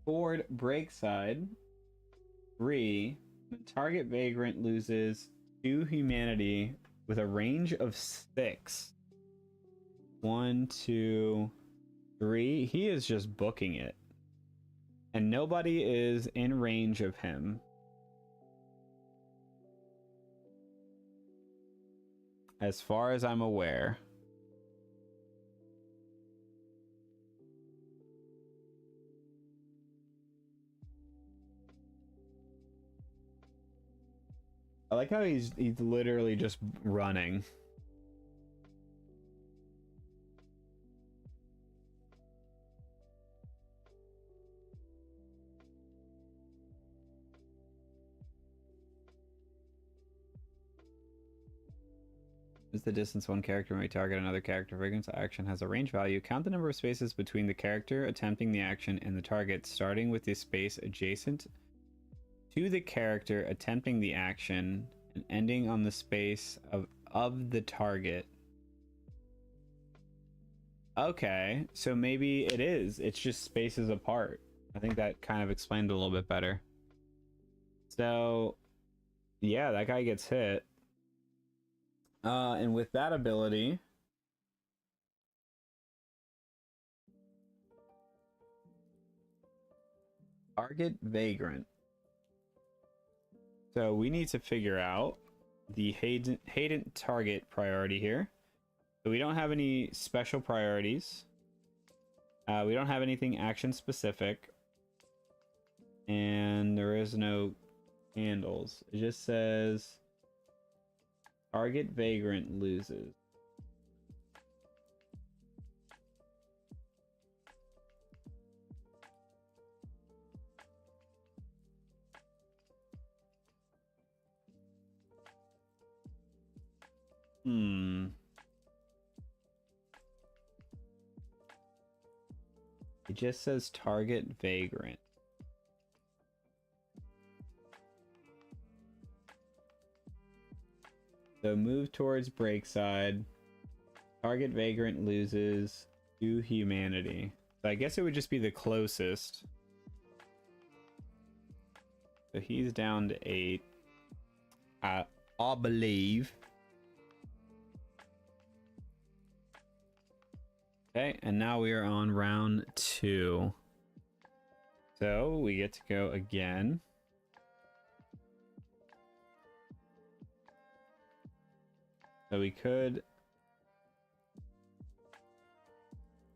forward break side 3. The target vagrant loses 2 humanity with a range of 6. 1, 2, 3. He is just booking it. And nobody is in range of him. As far as I'm aware. I like how he's literally just running. Is the distance one character may target another character. Vagrant's action has a range value. Count the number of spaces between the character attempting the action and the target, starting with the space adjacent to the character attempting the action and ending on the space of the target. Okay, so maybe it is. It's just spaces apart. I think that kind of explained it a little bit better. So, yeah, that guy gets hit. And with that ability, target vagrant. So we need to figure out the Hayden target priority here. So we don't have any special priorities. We don't have anything action specific. And there is no handles. It just says target vagrant loses. It just says target vagrant. So move towards breakside. Target vagrant loses 2 humanity. So I guess it would just be the closest. So he's down to 8. I believe. Okay, and now we are on round 2. So we get to go again. So we could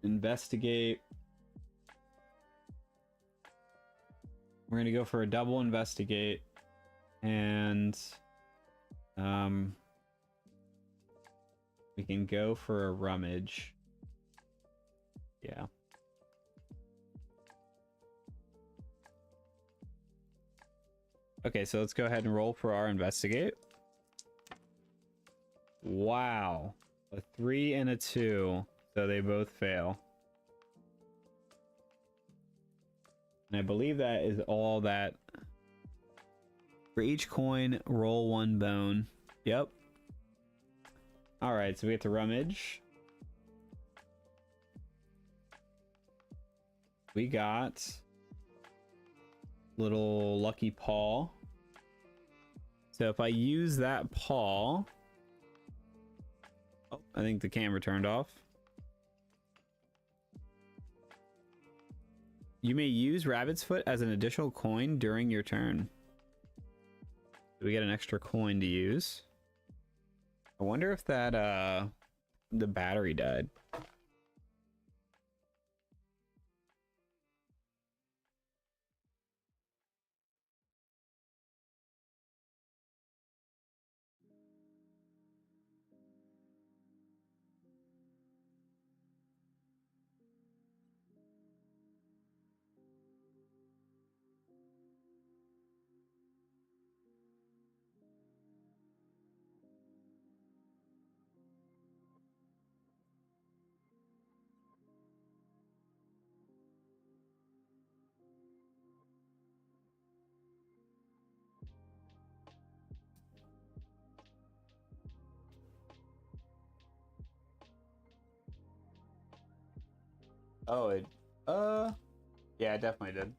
investigate. We're going to go for a double investigate. And we can go for a rummage. Yeah. Okay, so let's go ahead and roll for our investigate. Wow. A 3 and a 2. So they both fail. And I believe that is all that. For each coin, roll 1 bone. Yep. All right, so we get to rummage. We got little lucky paw. So if I use that paw, oh, I think the camera turned off. You may use rabbit's foot as an additional coin during your turn. We get an extra coin to use. I wonder if that the battery died. Oh, it yeah, it definitely did.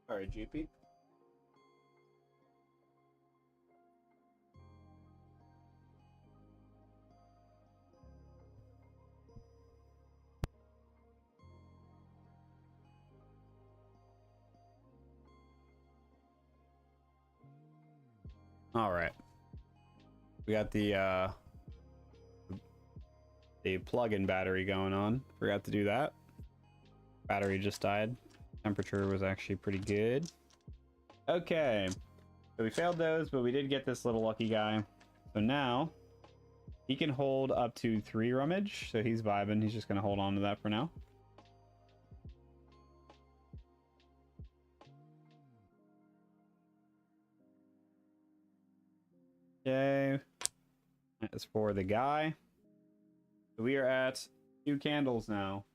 All right, GP. All right. We got the plug-in battery going on. Forgot to do that. Battery just died. Temperature was actually pretty good. Okay. So we failed those, but we did get this little lucky guy. So now he can hold up to 3 rummage. So he's vibing. He's just going to hold on to that for now. Okay. That's for the guy. So we are at 2 candles now.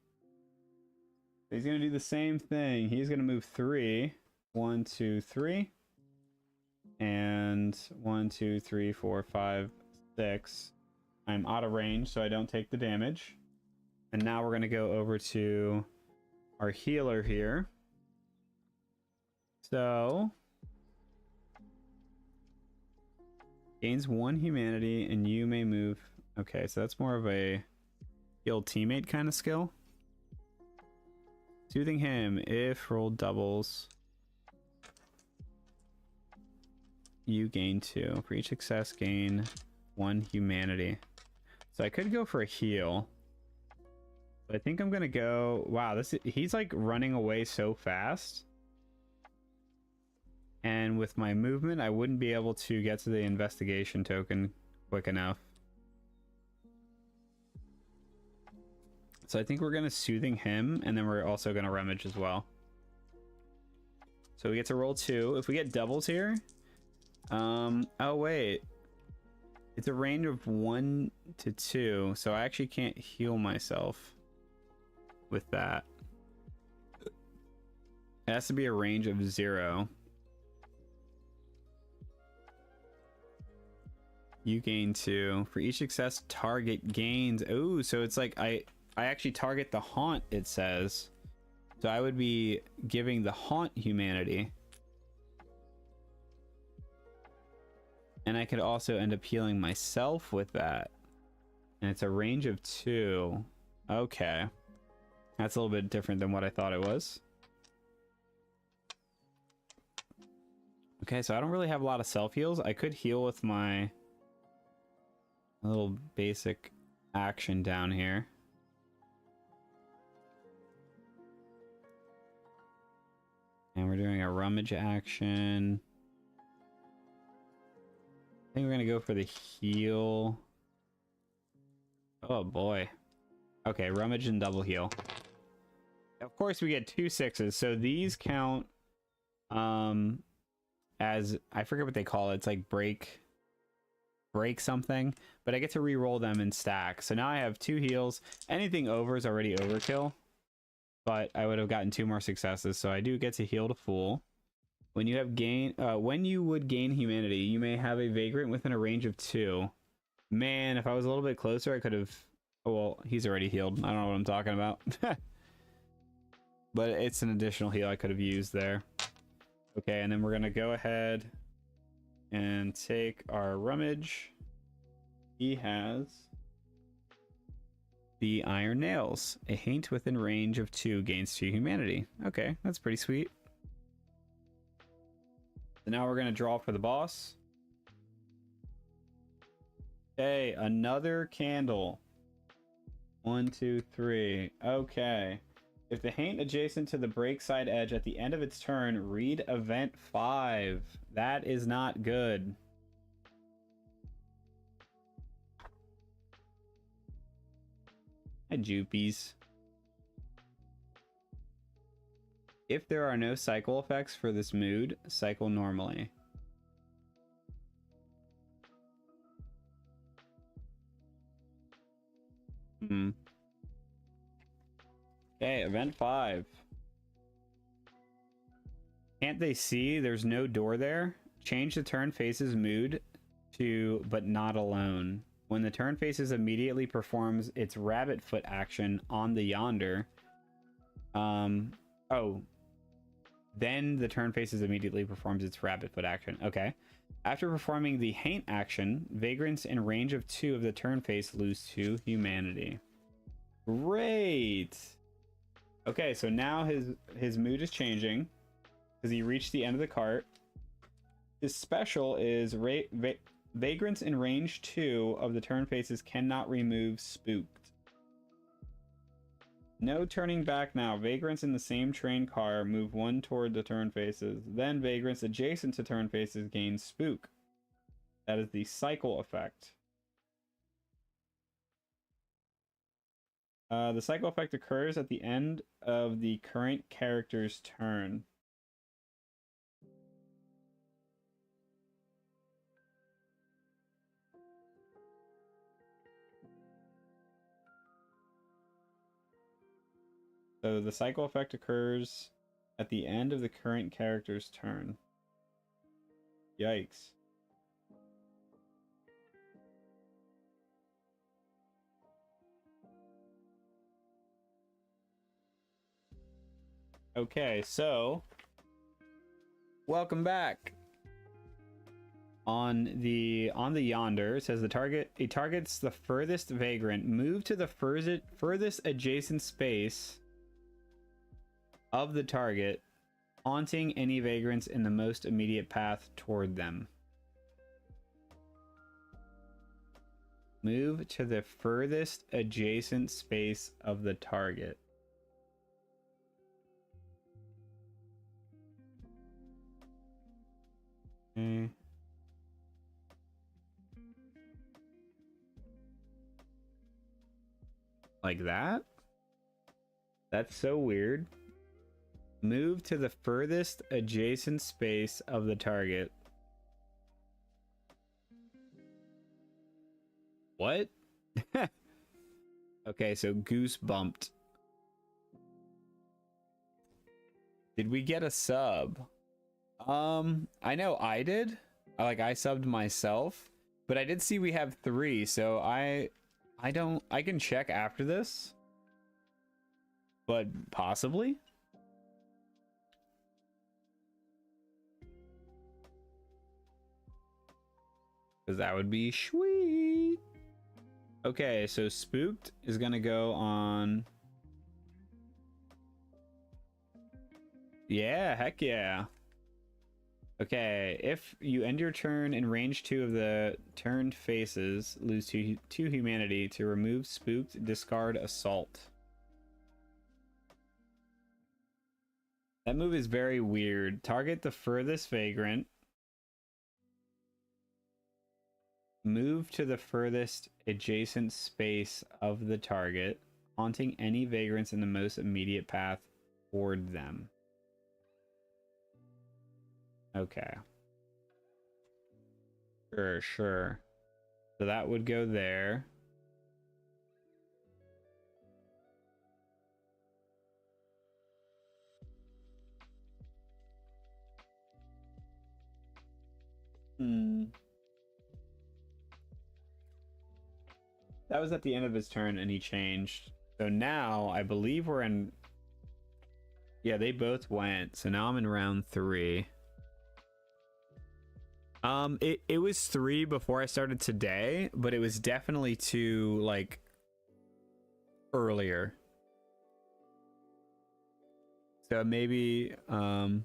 He's going to do the same thing. He's going to move 3. 1, 2, 3. And 1, 2, 3, 4, 5, 6. I'm out of range, so I don't take the damage. And now we're going to go over to our healer here. So gains 1 humanity, and you may move. Okay, so that's more of a heal teammate kind of skill. Soothing him. If rolled doubles, you gain 2. For each success, gain 1 humanity. So I could go for a heal. But I think I'm gonna go. Wow, he's like running away so fast. And with my movement, I wouldn't be able to get to the investigation token quick enough. So I think we're gonna soothing him, and then we're also gonna rummage as well. So we get to roll 2. If we get doubles here, oh wait, it's a range of 1 to 2, so I actually can't heal myself with that. It has to be a range of 0. You gain 2. For each success, target gains. Oh, so it's like I actually target the haunt, it says. So I would be giving the haunt humanity. And I could also end up healing myself with that. And it's a range of 2. Okay. That's a little bit different than what I thought it was. Okay, so I don't really have a lot of self heals. I could heal with my little basic action down here. And we're doing a rummage action. I think we're gonna go for the heal. Oh boy. Okay, rummage and double heal. Of course we get 2 6s, so these count as, I forget what they call it. It's like break something, but I get to re-roll them in stacks. So now I have 2 heals. Anything over is already overkill, but I would have gotten 2 more successes, so I do get to heal to full. When you have when you would gain humanity, you may have a vagrant within a range of 2. Man, if I was a little bit closer, I could have. Oh, well, he's already healed. I don't know what I'm talking about. But it's an additional heal I could have used there. Okay, and then we're gonna go ahead and take our rummage. He has the iron nails. A haint within range of 2 gains 2 humanity. Okay, that's pretty sweet. So now we're gonna draw for the boss. Okay, another candle. 1, 2, 3. Okay. If the haint adjacent to the break side edge at the end of its turn, read event 5. That is not good. Hi, Jupies. If there are no cycle effects for this mood, cycle normally. Okay, event 5. Can't they see there's no door there? Change the turn face's mood to but not alone. When the turn faces immediately performs its rabbit foot action on the yonder. Then the turn faces immediately performs its rabbit foot action. Okay. After performing the haint action, vagrants in range of 2 of the turn face lose 2 humanity. Great. Okay, so now his mood is changing because he reached the end of the cart. His special is vagrants in range 2 of the turn faces cannot remove spooked. No turning back now. Vagrants in the same train car move 1 toward the turn faces. Then vagrants adjacent to turn faces gain spook. That is the cycle effect. The cycle effect occurs at the end of the current character's turn. So the cycle effect occurs at the end of the current character's turn. Yikes. Okay, so welcome back. On the yonder, it says it targets the furthest vagrant. Move to the furthest adjacent space of the target, haunting any vagrants in the most immediate path toward them. Move to the furthest adjacent space of the target. Okay. Like that? That's so weird. Move to the furthest adjacent space of the target. What? Okay, so goose bumped. Did we get a sub? I know I did. I subbed myself, but I did see we have 3, so I can check after this. But possibly? Because that would be sweet. Okay, so Spooked is gonna go on. Yeah, heck yeah. Okay, if you end your turn in range 2 of the turned faces, lose two humanity to remove spooked, discard assault. That move is very weird. Target the furthest vagrant. Move to the furthest adjacent space of the target, haunting any vagrants in the most immediate path toward them. Okay. Sure. So that would go there. That was at the end of his turn and he changed. So now I believe we're in... Yeah, they both went. So now I'm in round 3. It was 3 before I started today, but it was definitely 2 like earlier. So maybe oh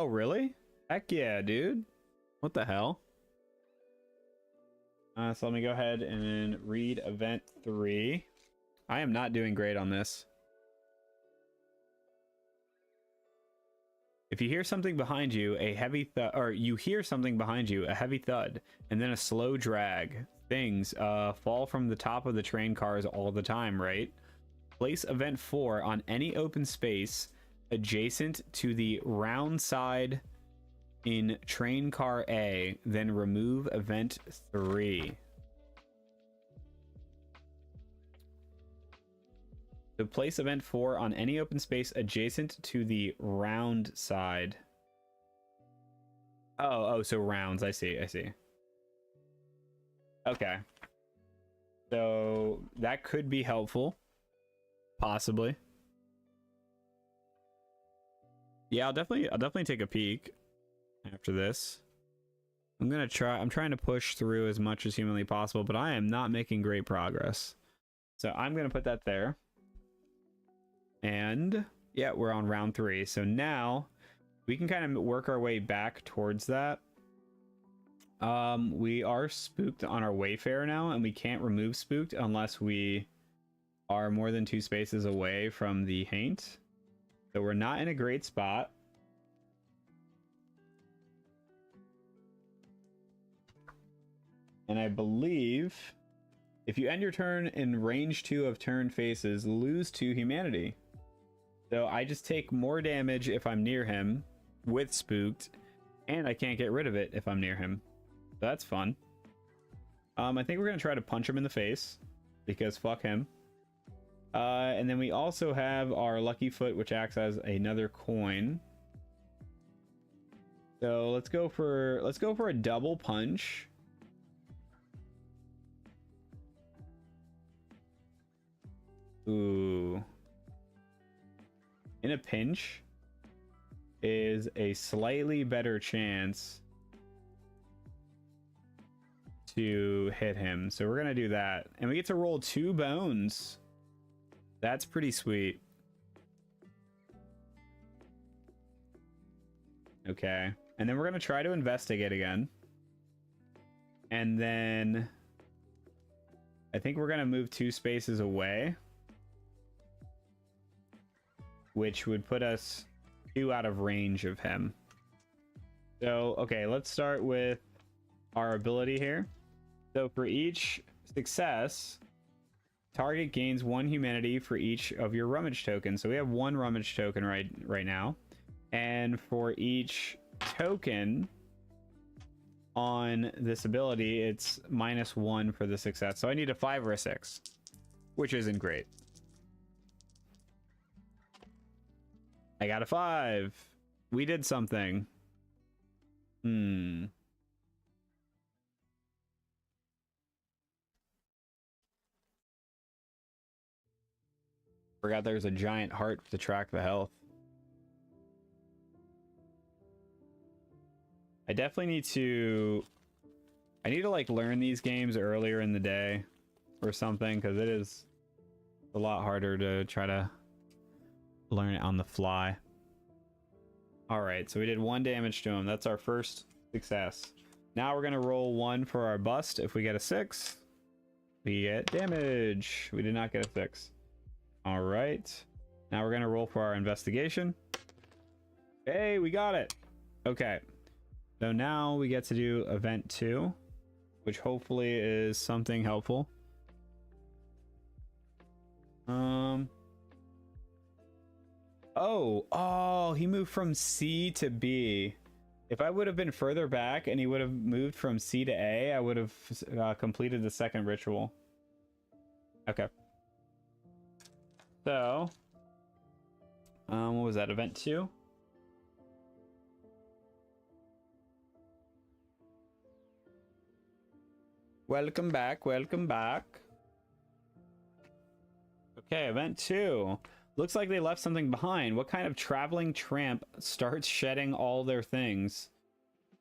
really? Heck yeah, dude. What the hell? So let me go ahead and read event 3. I am not doing great on this. If you hear something behind you, a heavy thud, or you hear something behind you, a heavy thud, and then a slow drag, things fall from the top of the train cars all the time, right? Place event 4 on any open space adjacent to the round side in train car A, then remove event 3. So place event 4 on any open space adjacent to the round side. Oh, so rounds. I see. Okay. So that could be helpful. Possibly. Yeah, I'll definitely take a peek after this. I'm trying to push through as much as humanly possible, but I am not making great progress. So I'm gonna put that there. And yeah, we're on round 3. So now we can kind of work our way back towards that. We are spooked on our Wayfarer now, and we can't remove spooked unless we are more than 2 spaces away from the haint. So we're not in a great spot. And I believe if you end your turn in range 2 of turn faces, lose 2 humanity. So I just take more damage if I'm near him with spooked, and I can't get rid of it if I'm near him. So that's fun. I think we're gonna try to punch him in the face because fuck him. And then we also have our lucky foot, which acts as another coin. So let's go for a double punch. Ooh. In a pinch is a slightly better chance to hit him. So we're gonna do that. And we get to roll 2 bones. That's pretty sweet. Okay. And then we're gonna try to investigate again. And then I think we're gonna move 2 spaces away, which would put us 2 out of range of him. So, okay, let's start with our ability here. So for each success, target gains 1 humanity for each of your rummage tokens. So we have 1 rummage token right now. And for each token on this ability, it's -1 for the success. So I need a 5 or a 6, which isn't great. I got a 5. We did something. Forgot there's a giant heart to track the health. I definitely need to like learn these games earlier in the day or something, because it is a lot harder to try to learn it on the fly. All right, so we did 1 damage to him. That's our first success. Now we're gonna roll 1 for our bust. If we get a 6, we get damage. We did not get a 6. All right. Now we're gonna roll for our investigation. Hey, we got it. Okay. So now we get to do event 2, which hopefully is something helpful. Oh, he moved from C to B. If I would have been further back and he would have moved from C to A, I would have completed the second ritual. Okay. So, what was that? Event 2? Welcome back, welcome back. Okay, event 2. Looks like they left something behind. What kind of traveling tramp starts shedding all their things?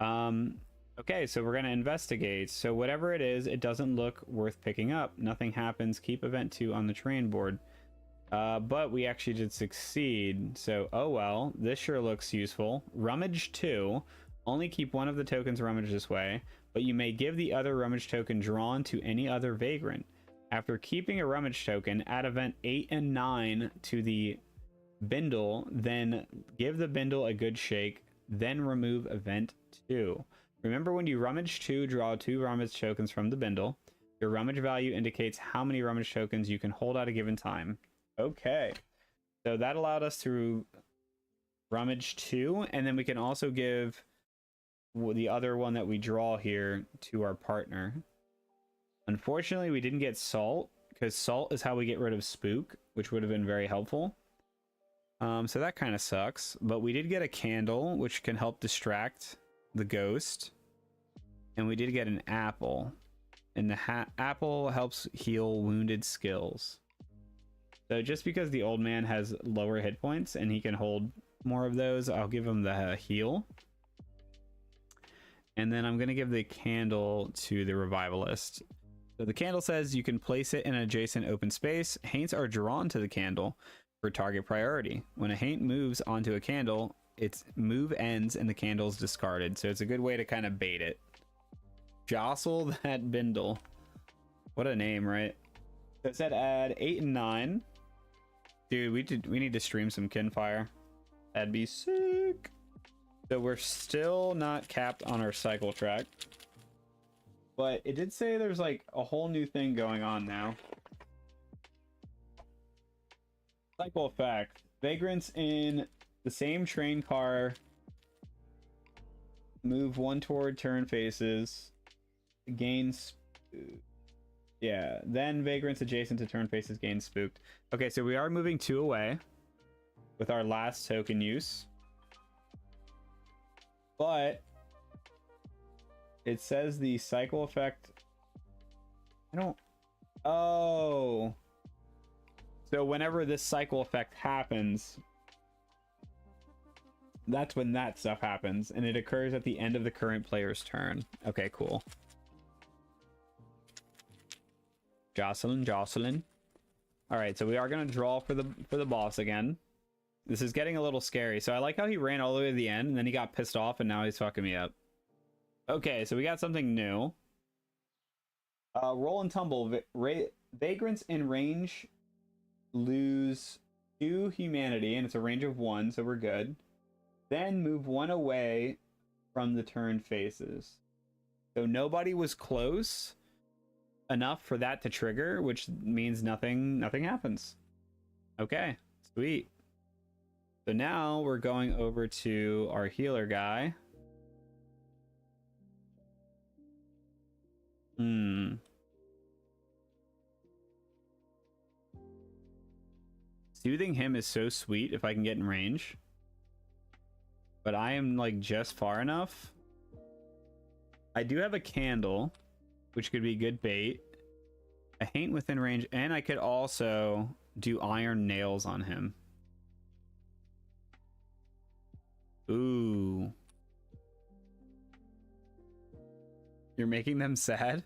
Okay, so we're gonna investigate. So whatever it is, it doesn't look worth picking up. Nothing happens. Keep event 2 on the train board. But we actually did succeed. So, oh well, this sure looks useful. Rummage 2. Only keep one of the tokens rummaged this way, but you may give the other rummage token drawn to any other vagrant. After keeping a rummage token, add event 8 and 9 to the bindle, then give the bindle a good shake, then remove event 2. Remember, when you rummage 2, draw 2 rummage tokens from the bindle. Your rummage value indicates how many rummage tokens you can hold at a given time. Okay, so that allowed us to rummage 2, and then we can also give the other one that we draw here to our partner. Unfortunately, we didn't get salt, because salt is how we get rid of spook, which would have been very helpful. So that kind of sucks, but we did get a candle, which can help distract the ghost, and we did get an apple, and the apple helps heal wounded skills. So just because the old man has lower hit points and he can hold more of those, I'll give him the heal. And then I'm going to give the candle to the revivalist. So the candle says you can place it in an adjacent open space. Haints are drawn to the candle for target priority. When a haint moves onto a candle, its move ends and the candle is discarded. So it's a good way to kind of bait it. Jostle that bindle. What a name, right? So it said add 8 and 9. Dude, we need to stream some Kinfire. That'd be sick. So we're still not capped on our cycle track. But it did say there's like a whole new thing going on now. Cycle effect. Vagrants in the same train car move 1 toward turn faces. Gains. Yeah, then vagrants adjacent to turn faces gain spooked. Okay, so we are moving 2 away with our last token use. But it says the cycle effect. Oh. So whenever this cycle effect happens, that's when that stuff happens, and it occurs at the end of the current player's turn. Okay, cool. Jocelyn. All right, so we are gonna draw for the boss again. This is getting a little scary. So I like how he ran all the way to the end, and then he got pissed off, and now he's fucking me up. Okay, so we got something new. Roll and tumble. Vagrants in range lose 2 humanity, and it's a range of 1, so we're good. Then move 1 away from the turn faces. So nobody was close enough for that to trigger, which means nothing happens. Okay, sweet. So now we're going over to our healer guy. Soothing him is so sweet if I can get in range. But I am like just far enough. I do have a candle, which could be good bait. A haint within range, and I could also do iron nails on him. Ooh. You're making them sad?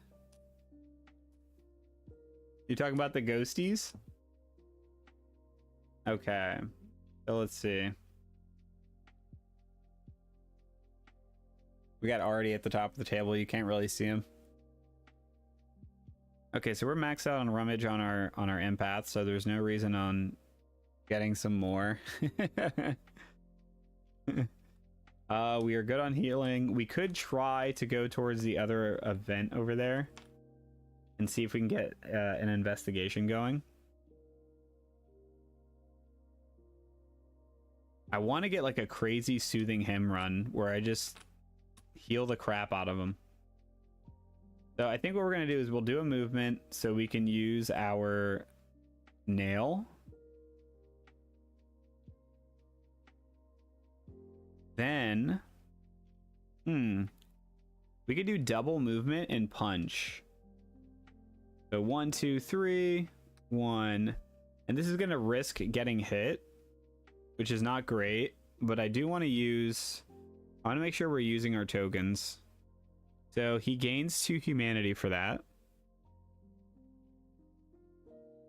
You talking about the ghosties? Okay. So let's see. We got Artie at the top of the table. You can't really see him. Okay, so we're maxed out on rummage on our empath, so there's no reason on getting some more. We are good on healing. We could try to go towards the other event over there and see if we can get an investigation going. I want to get like a crazy soothing hymn run where I just heal the crap out of them. So I think what we're going to do is we'll do a movement so we can use our nail. Then, we could do double movement and punch. So 1, 2, 3, 1. And this is going to risk getting hit, which is not great, but I do want to use, I want to make sure we're using our tokens. So he gains 2 humanity for that.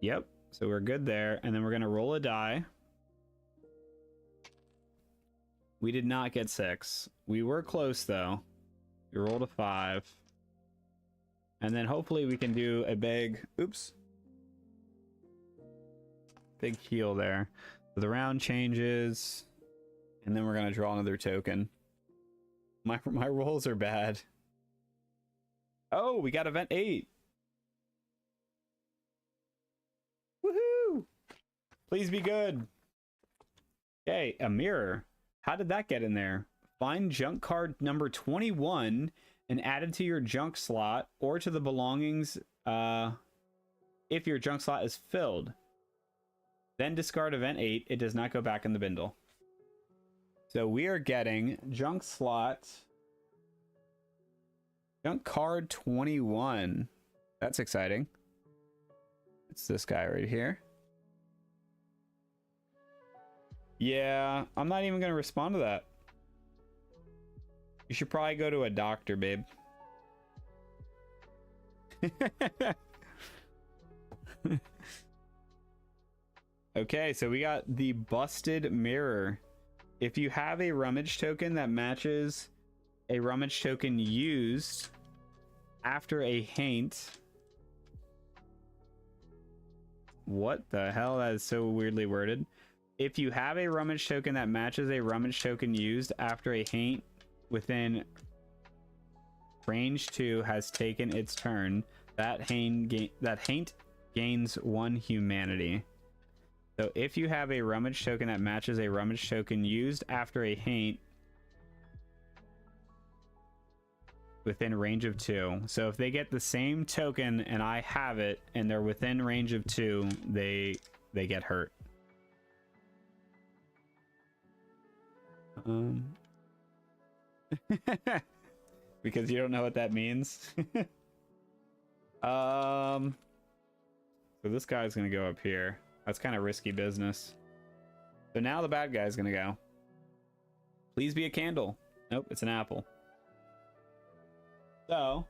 Yep, so we're good there. And then we're going to roll a die. We did not get 6. We were close though. We rolled a 5. And then hopefully we can do a big, big heal there. So the round changes, and then we're gonna draw another token. My rolls are bad. Oh, we got event 8. Woohoo! Please be good. Okay, a mirror. How did that get in there? Find junk card number 21 and add it to your junk slot or to the belongings if your junk slot is filled. Then discard event 8. It does not go back in the bindle. So we are getting junk slot, junk card 21. That's exciting. It's this guy right here. Yeah, I'm not even going to respond to that. You should probably go to a doctor, babe. Okay, so we got the busted mirror. If you have a rummage token that matches a rummage token used after a haint. What the hell? That is so weirdly worded. If you have a rummage token that matches a rummage token used after a haint within range 2 has taken its turn, that haint gains 1 humanity. So if you have a rummage token that matches a rummage token used after a haint within range of 2. So if they get the same token and I have it and they're within range of 2, they get hurt. Because you don't know what that means. So this guy's gonna go up here. That's kind of risky business. So now the bad guy's gonna go. Please be a candle. Nope, it's an apple. So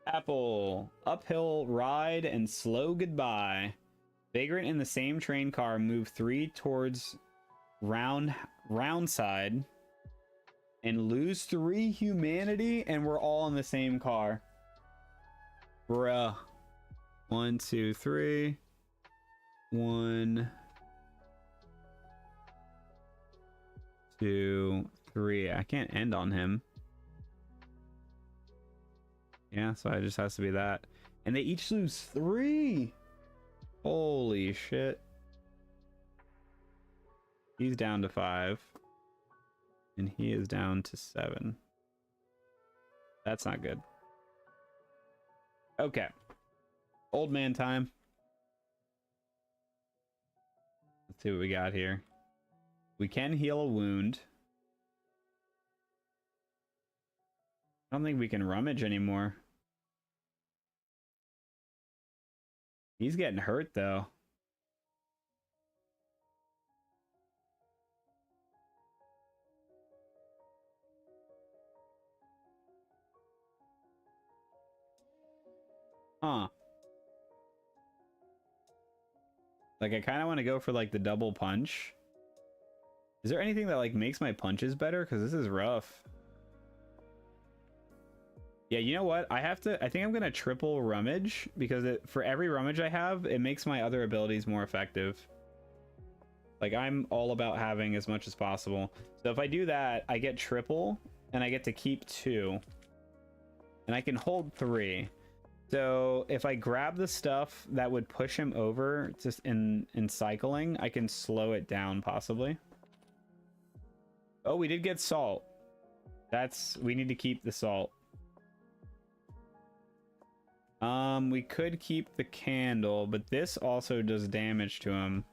apple, uphill ride and slow goodbye. Vagrant in the same train car move 3 towards round side and lose 3 humanity, and we're all in the same car. Bruh. 1, 2, 3. 1, 2, 3. I can't end on him. Yeah, so it just has to be that. And they each lose 3. Holy shit. He's down to 5. And he is down to 7. That's not good. Okay. Old man time. Let's see what we got here. We can heal a wound. I don't think we can rummage anymore. He's getting hurt though. Huh. Like I kind of want to go for like the double punch. Is there anything that like makes my punches better? Because this is rough. Yeah, you know what? I think I'm gonna triple rummage because for every rummage I have, it makes my other abilities more effective. Like I'm all about having as much as possible. So if I do that, I get triple and I get to keep 2 and I can hold 3. So if I grab the stuff that would push him over just in cycling, I can slow it down possibly. Oh, we did get salt. We need to keep the salt. We could keep the candle, but this also does damage to him.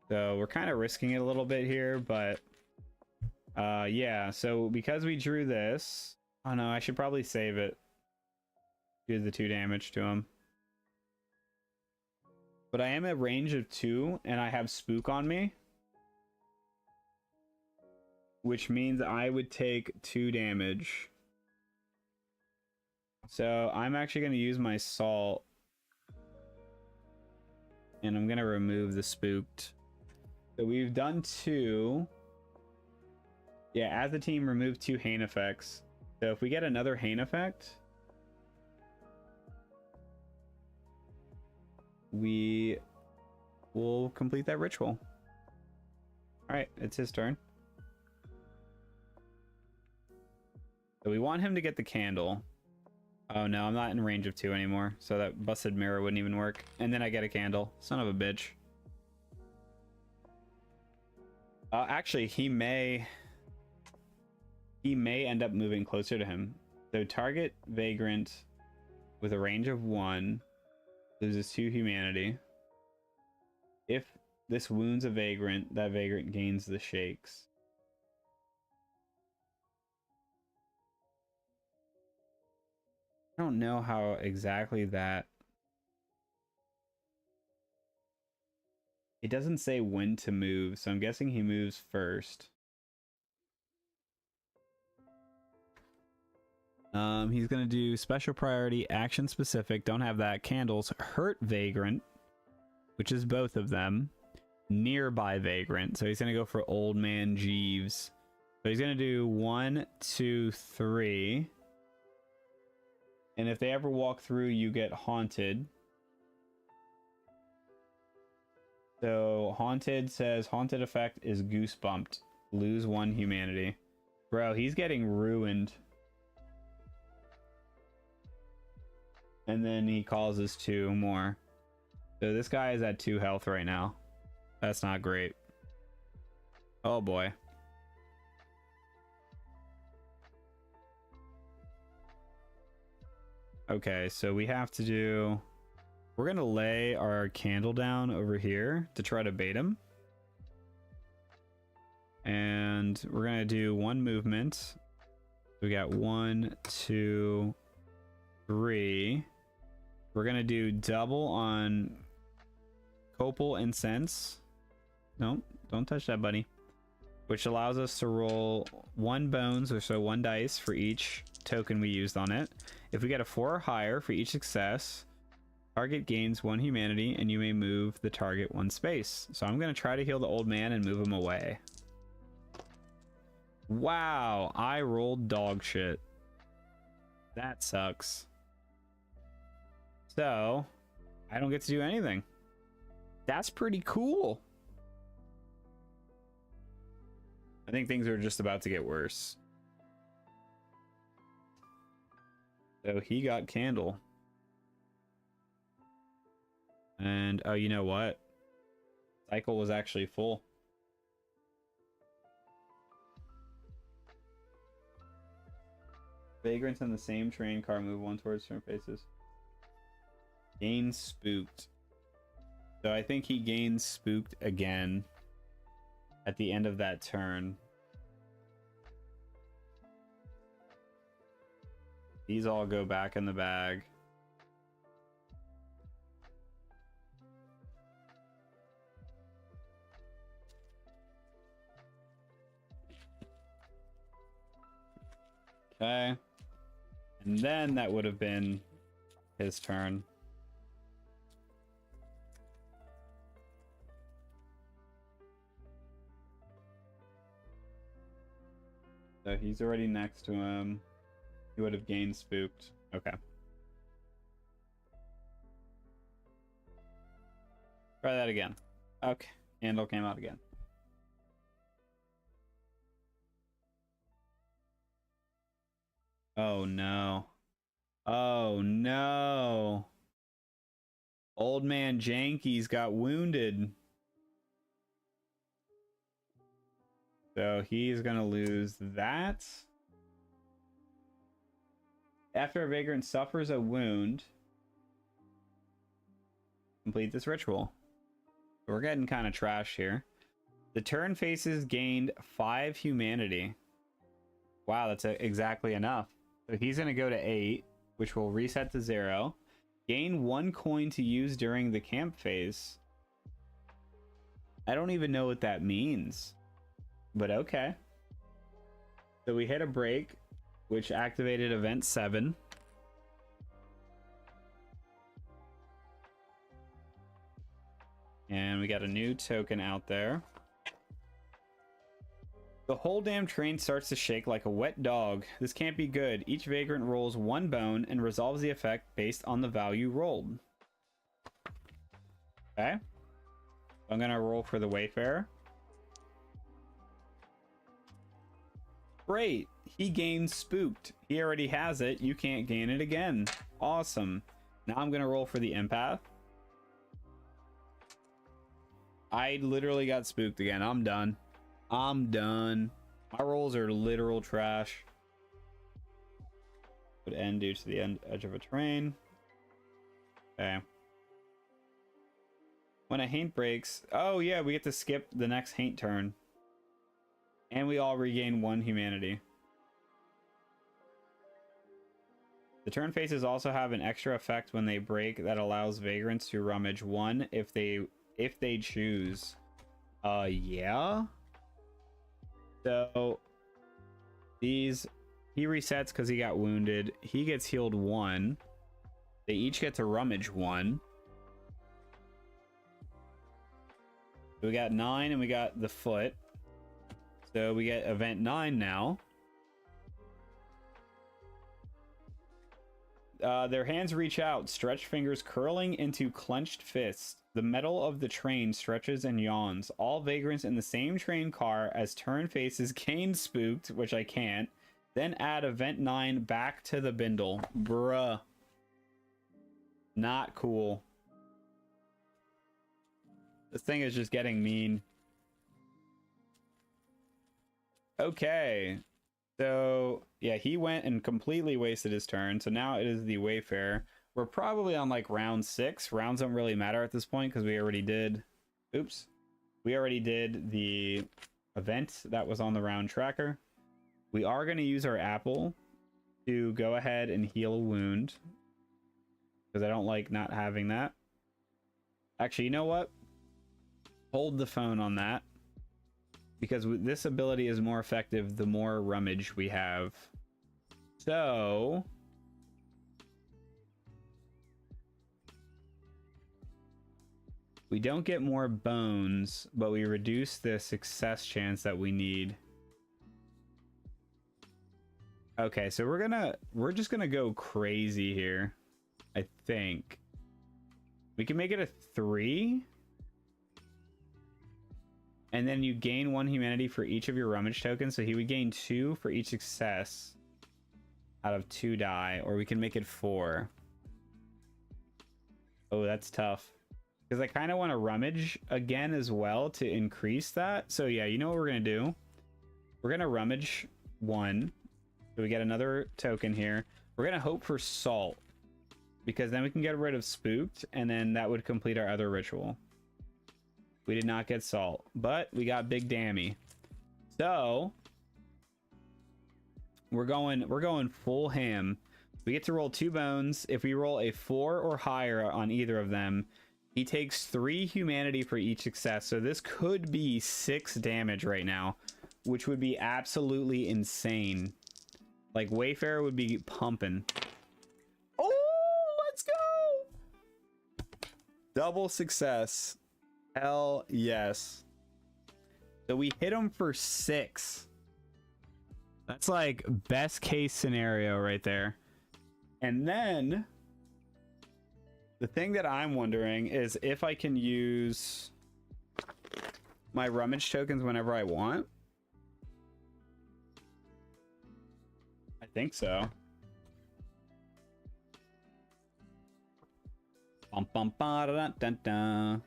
So we're kind of risking it a little bit here, but yeah, so because we drew this, oh no, I should probably save it. Do the 2 damage to him. But I am at range of 2 and I have spook on me, which means I would take 2 damage. So I'm actually going to use my salt and I'm going to remove the spooked. So we've done 2. Yeah, as a team, remove 2 Hain effects. So if we get another Hain effect, we will complete that ritual. All right, it's his turn. So we want him to get the candle. Oh no, I'm not in range of 2 anymore, so that busted mirror wouldn't even work. And then I get a candle. Son of a bitch. Actually, he may end up moving closer to him. So target Vagrant with a range of 1 loses 2 humanity. If this wounds a Vagrant, that Vagrant gains the shakes. I don't know how exactly that... It doesn't say when to move, so I'm guessing he moves first. He's gonna do special priority, action specific, don't have that, candles, hurt Vagrant, which is both of them, nearby Vagrant. So he's gonna go for Old Man Jeeves. So he's gonna do 1, 2, 3. And if they ever walk through, you get haunted. So haunted says haunted effect is goosebumped. Lose 1 humanity. Bro, he's getting ruined. And then he causes 2 more. So this guy is at 2 health right now. That's not great. Oh boy. Okay, so we have to do... We're going to lay our candle down over here to try to bait him. And we're going to do 1 movement. We got 1, 2, 3. We're going to do double on Copal and Sense. No, don't touch that, buddy. Which allows us to roll 1 bones, or so 1 dice for each token we used on it. If we get a 4 or higher for each success, target gains 1 humanity and you may move the target 1 space. So I'm going to try to heal the old man and move him away. Wow, I rolled dog shit. That sucks. So I don't get to do anything. That's pretty cool. I think things are just about to get worse. So he got candle. And oh, you know what? Cycle was actually full. Vagrants in the same train car move 1 towards turn faces. Gain spooked. So I think he gains spooked again at the end of that turn. These all go back in the bag. Okay. And then that would have been his turn. So he's already next to him. He would have gained spooked. Okay. Try that again. Okay. Handle came out again. Oh no. Oh no. Old man Janky's got wounded. So he's gonna lose that. After a vagrant suffers a wound, complete this ritual. We're getting kind of trash here. The turn faces gained 5 humanity. Wow, that's exactly enough. So he's gonna go to 8, which will reset to 0. Gain 1 coin to use during the camp phase. I don't even know what that means, but okay. So we hit a break, which activated event 7. And we got a new token out there. The whole damn train starts to shake like a wet dog. This can't be good. Each vagrant rolls 1 bone and resolves the effect based on the value rolled. Okay. I'm gonna roll for the Wayfarer. Great. He gains spooked. He already has it. You can't gain it again. Awesome. Now I'm gonna roll for the Empath. I literally got spooked again. I'm done. I'm done. My rolls are literal trash. Would end due to the edge of a train. Okay. When a haint breaks, oh yeah, we get to skip the next haint turn. And we all regain 1 humanity. The turn faces also have an extra effect when they break that allows vagrants to rummage 1 if they choose. Yeah. So these, he resets because he got wounded. He gets healed 1. They each get to rummage 1. We got 9 and we got the foot. So we get event 9 now. Their hands reach out, stretched fingers curling into clenched fists. The metal of the train stretches and yawns. All vagrants in the same train car as turn faces gain spooked, which I can't. Then add event 9 back to the bindle. Bruh. Not cool. This thing is just getting mean. Okay. So, yeah, he went and completely wasted his turn. So now it is the Wayfarer. We're probably on like round 6. Rounds don't really matter at this point because we already did... Oops. We already did the event that was on the round tracker. We are going to use our apple to go ahead and heal a wound. Because I don't like not having that. Actually, you know what? Hold the phone on that. Because this ability is more effective the more rummage we have. So... we don't get more bones, but we reduce the success chance that we need. Okay, so we're just gonna go crazy here, I think. We can make it a 3. And then you gain 1 humanity for each of your rummage tokens, so he would gain 2 for each success out of 2 die, or we can make it 4. Oh, that's tough. Because I kind of want to rummage again as well to increase that. So yeah, you know what we're going to do? We're going to rummage 1. So we get another token here. We're going to hope for salt. Because then we can get rid of spooked. And then that would complete our other ritual. We did not get salt. But we got big dammy. So we're going full ham. We get to roll 2 bones. If we roll a 4 or higher on either of them, he takes 3 humanity for each success. So this could be 6 damage right now, which would be absolutely insane. Like, Wayfarer would be pumping. Oh, let's go! Double success. Hell yes. So we hit him for 6. That's like best case scenario right there. And then the thing that I'm wondering is if I can use my rummage tokens whenever I want. I think so. Bum, bum, ba, da, da, da, da.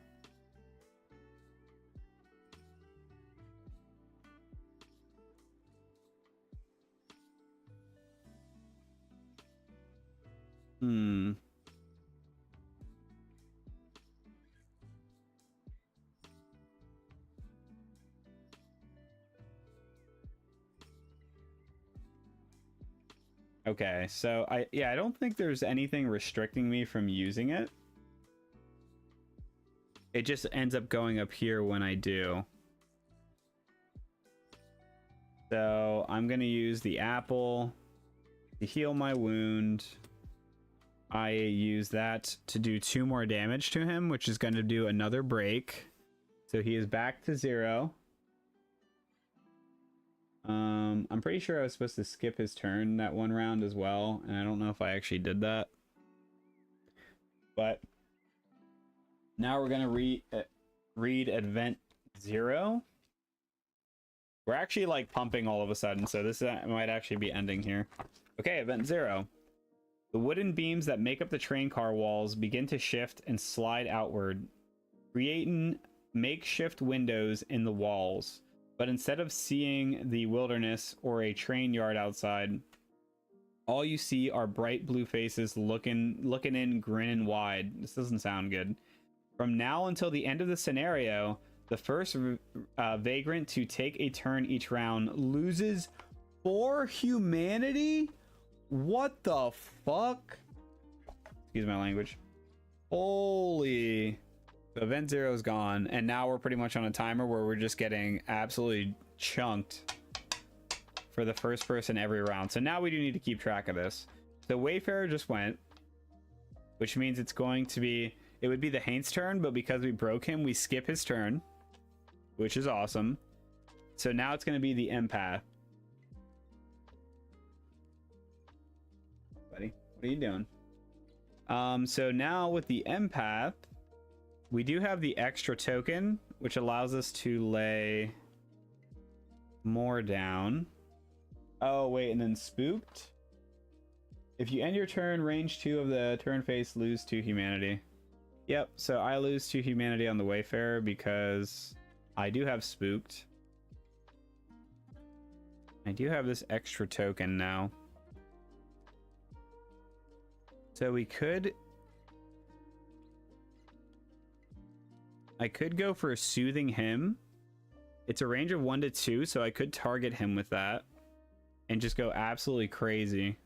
Hmm. Okay, so I don't think there's anything restricting me from using it. It just ends up going up here when I do. So I'm gonna use the apple to heal my wound. I use that to do 2 more damage to him, which is going to do another break. So he is back to 0. I'm pretty sure I was supposed to skip his turn that one round as well, and I don't know if I actually did that. But now we're going to read event 0. We're actually like pumping all of a sudden, so this might actually be ending here. Okay, event 0. The wooden beams that make up the train car walls begin to shift and slide outward, creating makeshift windows in the walls. But instead of seeing the wilderness or a train yard outside, all you see are bright blue faces looking in, grinning wide. This doesn't sound good. From now until the end of the scenario, the first vagrant to take a turn each round loses 4 humanity? What the fuck? Excuse my language. Holy. Event 0 is gone, and now we're pretty much on a timer where we're just getting absolutely chunked for the first person every round. So now we do need to keep track of this. So Wayfarer just went, which means it's going to be, it would be the Haint's turn, but because we broke him, we skip his turn, which is awesome. So now it's going to be the Empath. Buddy, what are you doing? So now with the Empath, we do have the extra token, which allows us to lay more down. Oh, wait, and then Spooked. If you end your turn, range 2 of the turn phase, lose 2 humanity. Yep, so I lose 2 humanity on the Wayfarer because I do have Spooked. I do have this extra token now. So we could... I could go for Soothing Him. It's a range of 1 to 2, so I could target him with that and just go absolutely crazy.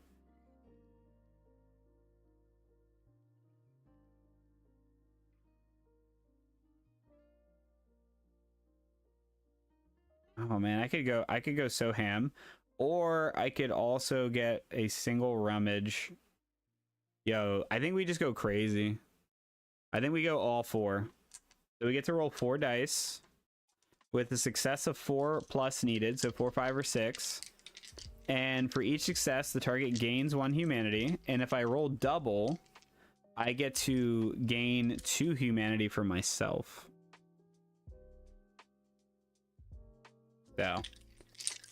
Oh man, I could go so ham, or I could also get a single rummage. Yo, I think we just go crazy. I think we go all 4. So we get to roll 4 dice with a success of 4 plus needed, so 4, 5, or 6. And for each success, the target gains 1 humanity. And if I roll double, I get to gain 2 humanity for myself. So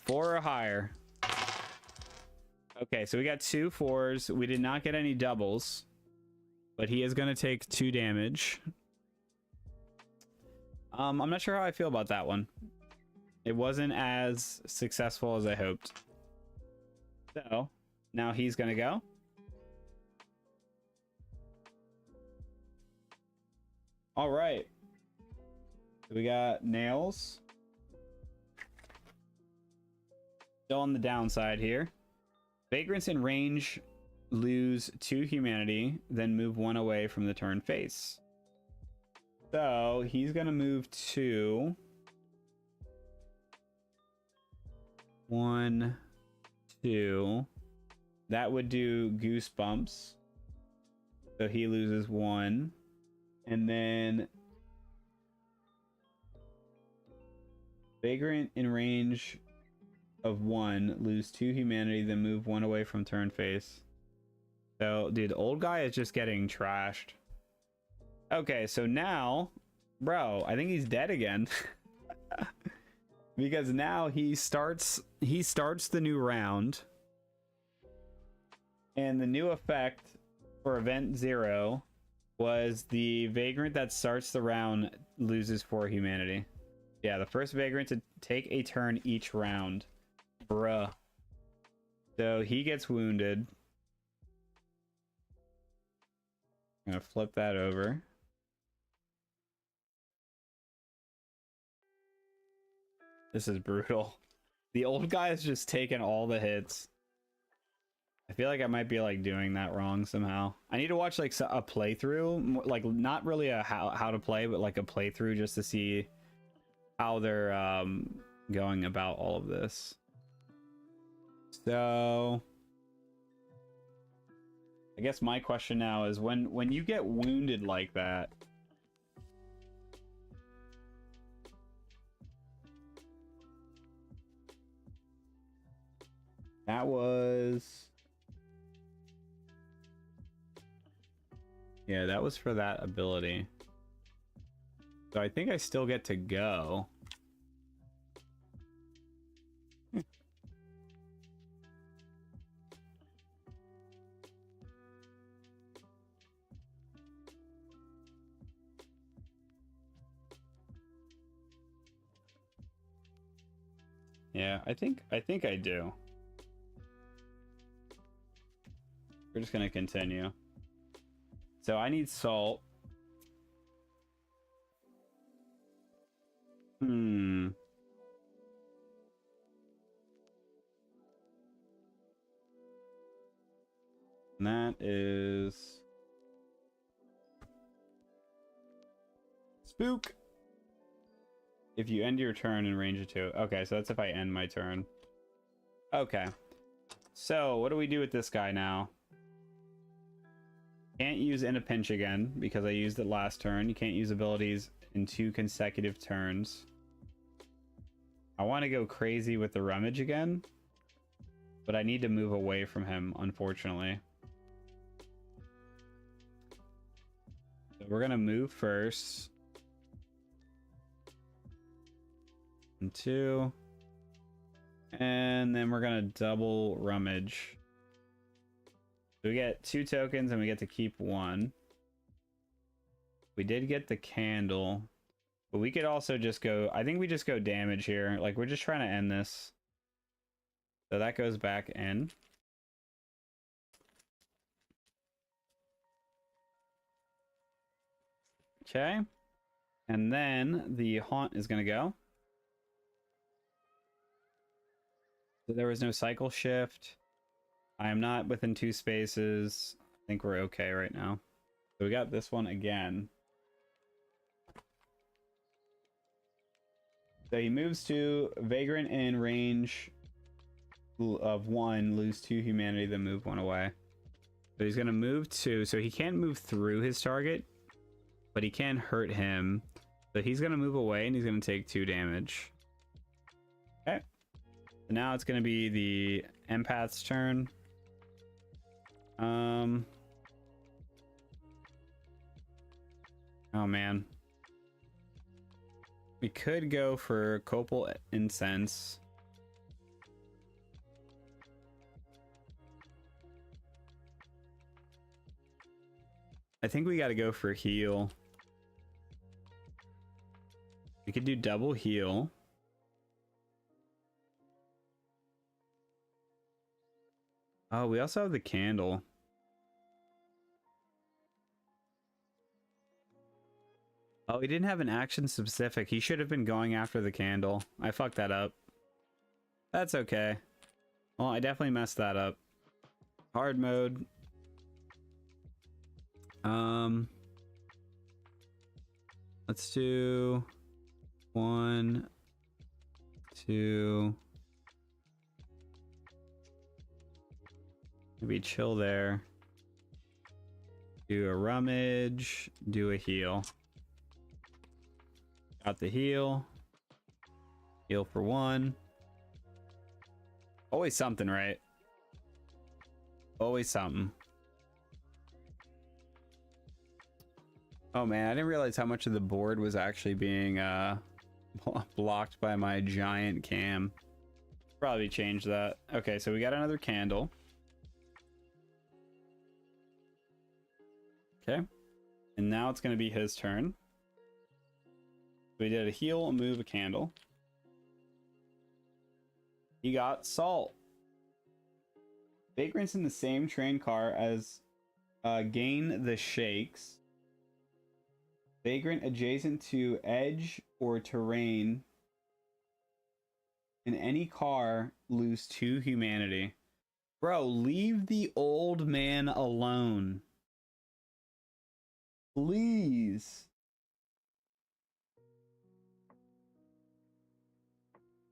4 or higher. Okay, so we got 2 4s. We did not get any doubles, but he is going to take 2 damage. I'm not sure how I feel about that one. It wasn't as successful as I hoped. So now he's gonna go. All right. We got Nails. Still on the downside here. Vagrants in range lose 2 humanity, then move 1 away from the turn face. So he's gonna move to 1, 2. That would do Goosebumps. So he loses 1. And then Vagrant in range of 1, lose 2 humanity, then move 1 away from turn face. So, dude, the old guy is just getting trashed. Okay, so now, bro, I think he's dead again. Because now he starts the new round. And the new effect for event 0 was the vagrant that starts the round loses 4 humanity. Yeah, the first vagrant to take a turn each round. Bruh. So he gets wounded. I'm gonna flip that over. This is brutal. The old guy is just taking all the hits. I feel like I might be like doing that wrong somehow. I need to watch like a playthrough, like not really a how to play, but like a playthrough just to see how they're going about all of this. So I guess my question now is when you get wounded like that, that was, yeah, that was for that ability. So I think I still get to go. Yeah, I think I do. We're just gonna continue. So I need salt. And that is spook. If you end your turn in range of 2. Okay, so that's if I end my turn. Okay. So what do we do with this guy now? Can't use in a pinch again because I used it last turn. You can't use abilities in 2 consecutive turns. I want to go crazy with the rummage again, but I need to move away from him, unfortunately. So we're gonna move first. And 2. And then we're gonna double rummage. So we get 2 tokens and we get to keep 1. We did get the candle, but we could also just go, I think we just go damage here. Like we're just trying to end this. So that goes back in. Okay. And then the haunt is gonna go. So there was no cycle shift. I am not within 2 spaces. I think we're okay right now. So we got this one again. So he moves to Vagrant in range of 1, lose 2 humanity, then move 1 away. So he's gonna move 2, so he can't move through his target, but he can hurt him. So he's gonna move away and he's gonna take 2 damage. Okay. So now it's gonna be the empath's turn. Oh man. We could go for Copal Incense. I think we gotta go for heal. We could do double heal. Oh, we also have the candle. Oh, he didn't have an action specific. He should have been going after the candle. I fucked that up. That's okay. Well, I definitely messed that up. Hard mode. Let's do 1, 2. Maybe chill there. Do a rummage. Do a heal. Got the heal. Heal for 1. Always something, right? Always something. Oh man, I didn't realize how much of the board was actually being blocked by my giant cam. Probably change that. Okay, so we got another candle. Okay. And now it's going to be his turn. We did a heal, a move, a candle. He got salt. Vagrant's in the same train car as gain the shakes. Vagrant adjacent to edge or terrain in any car lose 2 humanity. Bro, leave the old man alone. Please.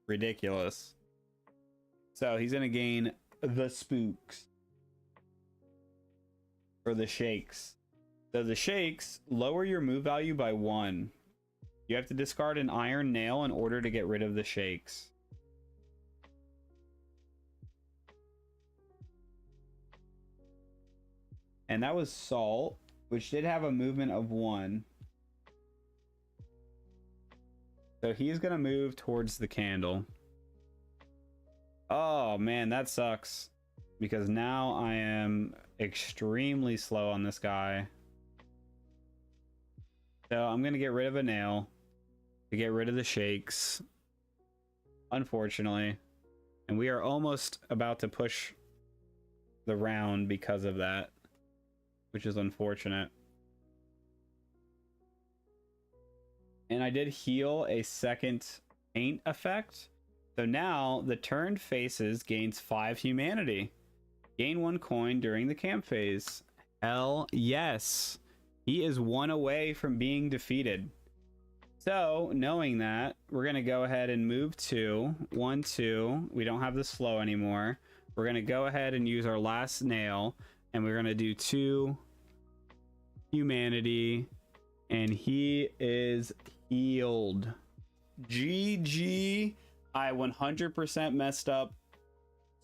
Ridiculous. So he's gonna gain the spooks. Or the shakes. So the shakes lower your move value by 1. You have to discard an iron nail in order to get rid of the shakes. And that was Salt, which did have a movement of 1. So he's gonna move towards the candle. Oh man, that sucks. Because now I am extremely slow on this guy. So I'm gonna get rid of a nail to get rid of the shakes, unfortunately. And we are almost about to push the round because of that, which is unfortunate. And I did heal a second paint effect. So now the turned faces gains 5 humanity. Gain 1 coin during the camp phase. Hell yes. He is 1 away from being defeated. So, knowing that, we're going to go ahead and move to 1, 2. We don't have the slow anymore. We're going to go ahead and use our last nail. And we're going to do 2 humanity. And he is healed. GG. I 100% messed up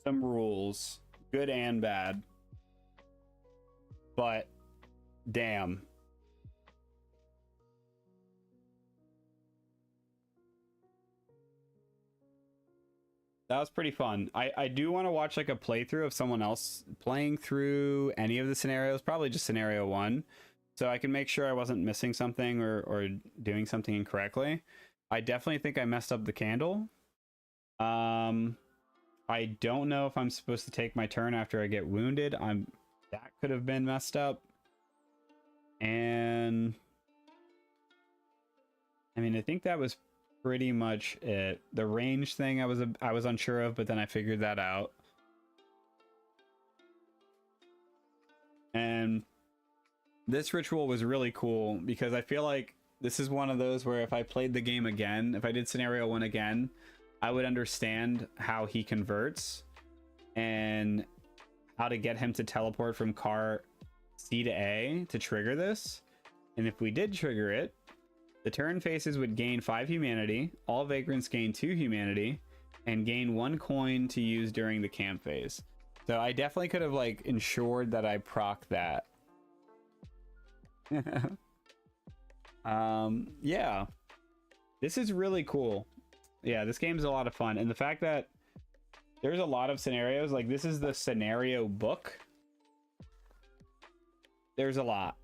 some rules. Good and bad. But, damn. That was pretty fun. I do want to watch like a playthrough of someone else playing through any of the scenarios, probably just scenario 1, so I can make sure I wasn't missing something or doing something incorrectly. I definitely think I messed up the candle. I don't know if I'm supposed to take my turn after I get wounded. That could have been messed up. And I mean, I think that was pretty much it. The range thing I was unsure of, but then I figured that out. And this ritual was really cool because I feel like this is one of those where if I played the game again, if I did scenario 1 again, I would understand how he converts and how to get him to teleport from car C to A to trigger this. And if we did trigger it, the turn faces would gain 5 humanity, all vagrants gain 2 humanity, and gain 1 coin to use during the camp phase. So I definitely could have like ensured that I proc that. Yeah, this is really cool. Yeah, this game is a lot of fun, and the fact that there's a lot of scenarios, like this is the scenario book. There's a lot.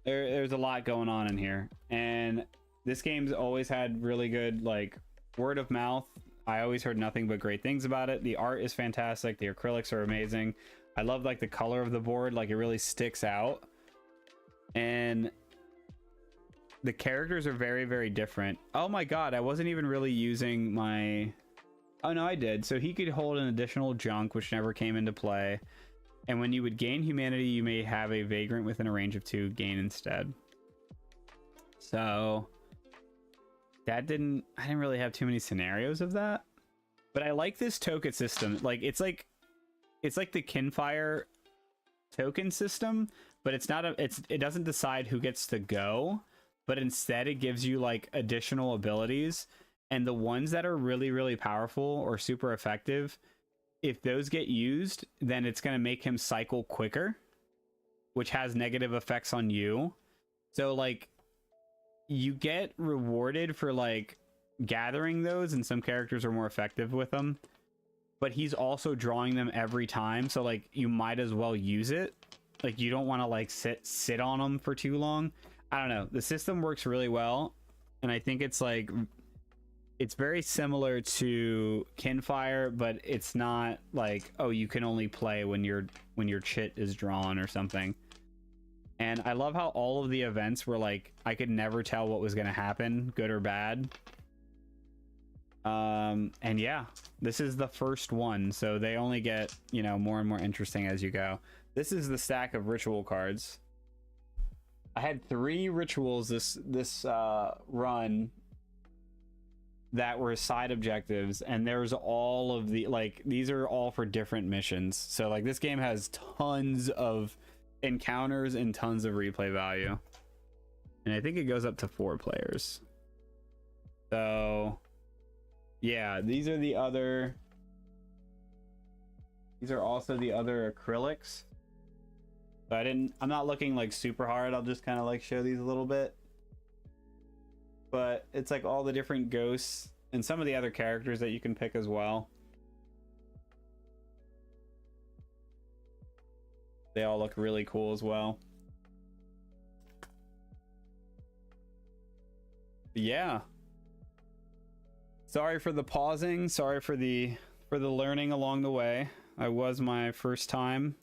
There's a lot going on in here, and this game's always had really good like word of mouth. I always heard nothing but great things about it. The art is fantastic. The acrylics are amazing. I love like the color of the board, like it really sticks out, and the characters are very, very different. Oh my god, I wasn't even really using my... Oh no, I did. So he could hold an additional junk, which never came into play. And when you would gain humanity, you may have a vagrant within a range of 2 gain instead. So that I didn't really have too many scenarios of that. But I like this token system. Like it's like the Kinfire token system, but it's not it doesn't decide who gets to go, but instead it gives you like additional abilities. And the ones that are really, really powerful or super effective, if those get used, then it's going to make him cycle quicker, which has negative effects on you. So like you get rewarded for like gathering those, and some characters are more effective with them, but he's also drawing them every time. So like you might as well use it. Like you don't want to like sit on them for too long. I don't know. The system works really well. And I think it's like, it's very similar to Kinfire, but it's not like, oh, you can only play when your chit is drawn or something. And I love how all of the events were like, I could never tell what was going to happen, good or bad. And yeah, this is the first one, so they only get, you know, more and more interesting as you go. This is the stack of ritual cards. I had 3 rituals this run that were side objectives, and there's all of the, like, these are all for different missions. So like this game has tons of encounters and tons of replay value, and I think it goes up to 4 players. So yeah, these are also the other acrylics. So I'm not looking like super hard. I'll just kind of like show these a little bit. But it's like all the different ghosts and some of the other characters that you can pick as well. They all look really cool as well. But yeah. Sorry for the pausing. Sorry for the learning along the way. It was my first time.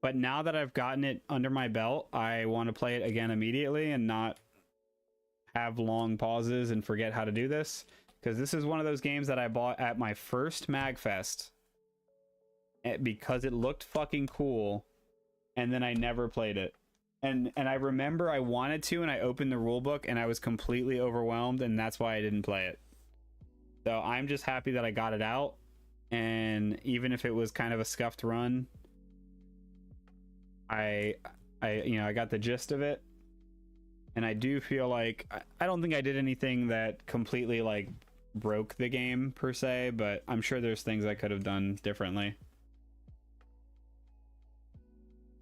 But now that I've gotten it under my belt, I want to play it again immediately and not have long pauses and forget how to do this, because this is one of those games that I bought at my first MagFest because it looked fucking cool, and then I never played it. And I remember I wanted to, and I opened the rulebook and I was completely overwhelmed, and that's why I didn't play it. So I'm just happy that I got it out, and even if it was kind of a scuffed run, I you know, I got the gist of it. And I do feel like I don't think I did anything that completely like broke the game per se, but I'm sure there's things I could have done differently.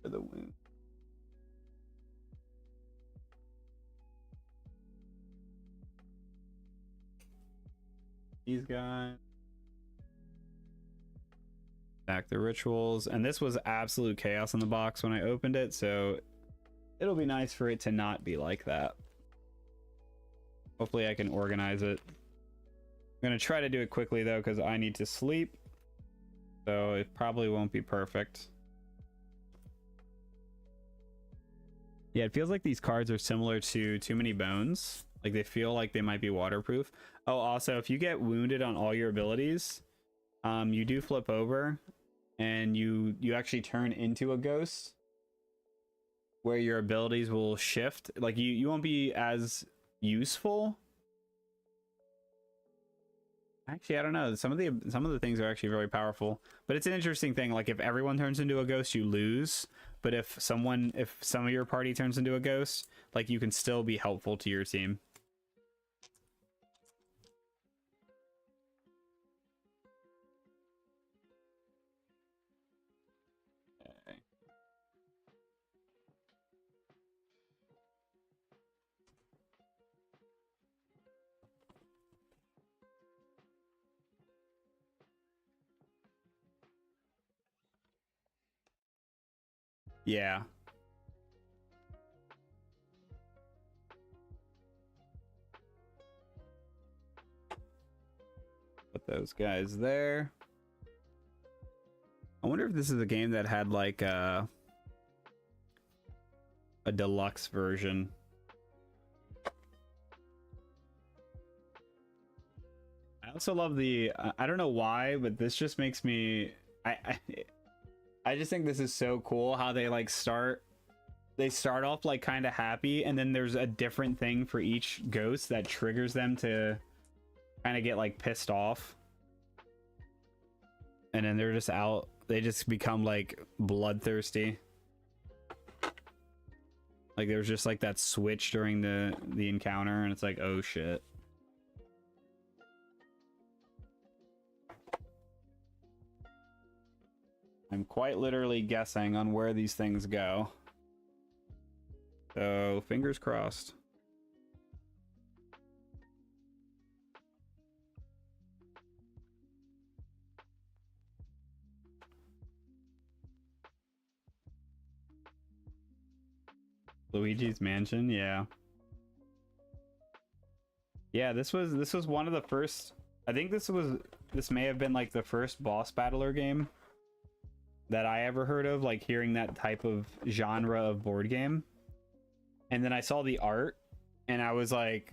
For the wound. These guys. Back the rituals, and this was absolute chaos in the box when I opened it, so it'll be nice for it to not be like that. Hopefully I can organize it. I'm gonna try to do it quickly though, because I need to sleep, so it probably won't be perfect. Yeah, it feels like these cards are similar to Too Many Bones. Like they feel like they might be waterproof. Oh, also, if you get wounded on all your abilities, you do flip over and you actually turn into a ghost, where your abilities will shift. Like you won't be as useful. Actually, I don't know. Some of the things are actually very powerful, but it's an interesting thing. Like if everyone turns into a ghost, you lose. But if some of your party turns into a ghost, like you can still be helpful to your team. Yeah. Put those guys there. I wonder if this is a game that had like a deluxe version. I also love the I don't know why, but this just makes me I just think this is so cool how they like start off like kind of happy, and then there's a different thing for each ghost that triggers them to kind of get like pissed off, and then they're just out. They just become like bloodthirsty. Like there's just like that switch during the encounter, and it's like, oh shit. I'm quite literally guessing on where these things go. So, fingers crossed. Luigi's Mansion, yeah. Yeah, this was one of the first. I think this may have been like the first boss battler game that I ever heard of, like hearing that type of genre of board game. And then I saw the art and I was like,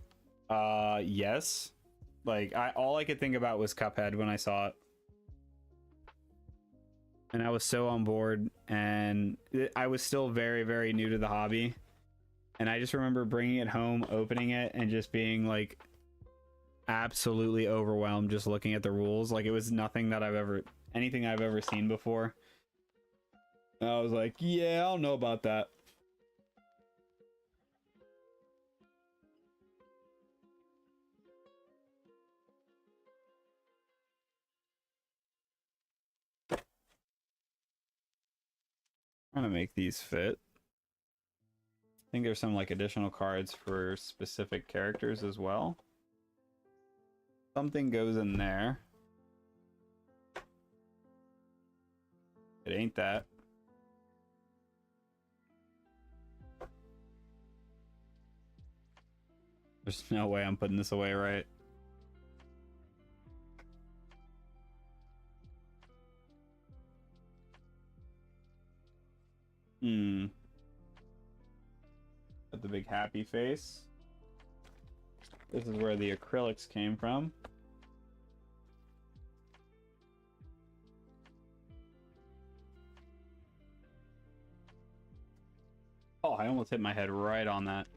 yes. Like all I could think about was Cuphead when I saw it. And I was so on board, and I was still very, very new to the hobby. And I just remember bringing it home, opening it, and just being like absolutely overwhelmed just looking at the rules. Like it was nothing that anything I've ever seen before. And I was like, yeah, I don't know about that. I'm gonna make these fit. I think there's some like additional cards for specific characters as well. Something goes in there. It ain't that. There's no way I'm putting this away right. Got the big happy face. This is where the acrylics came from. Oh, I almost hit my head right on that.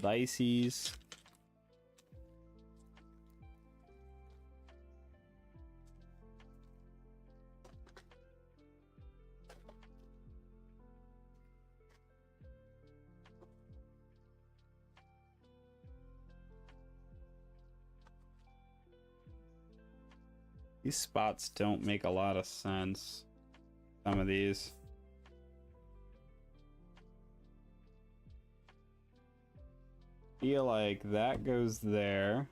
Dices. These spots don't make a lot of sense. Some of these. Feel like that goes there.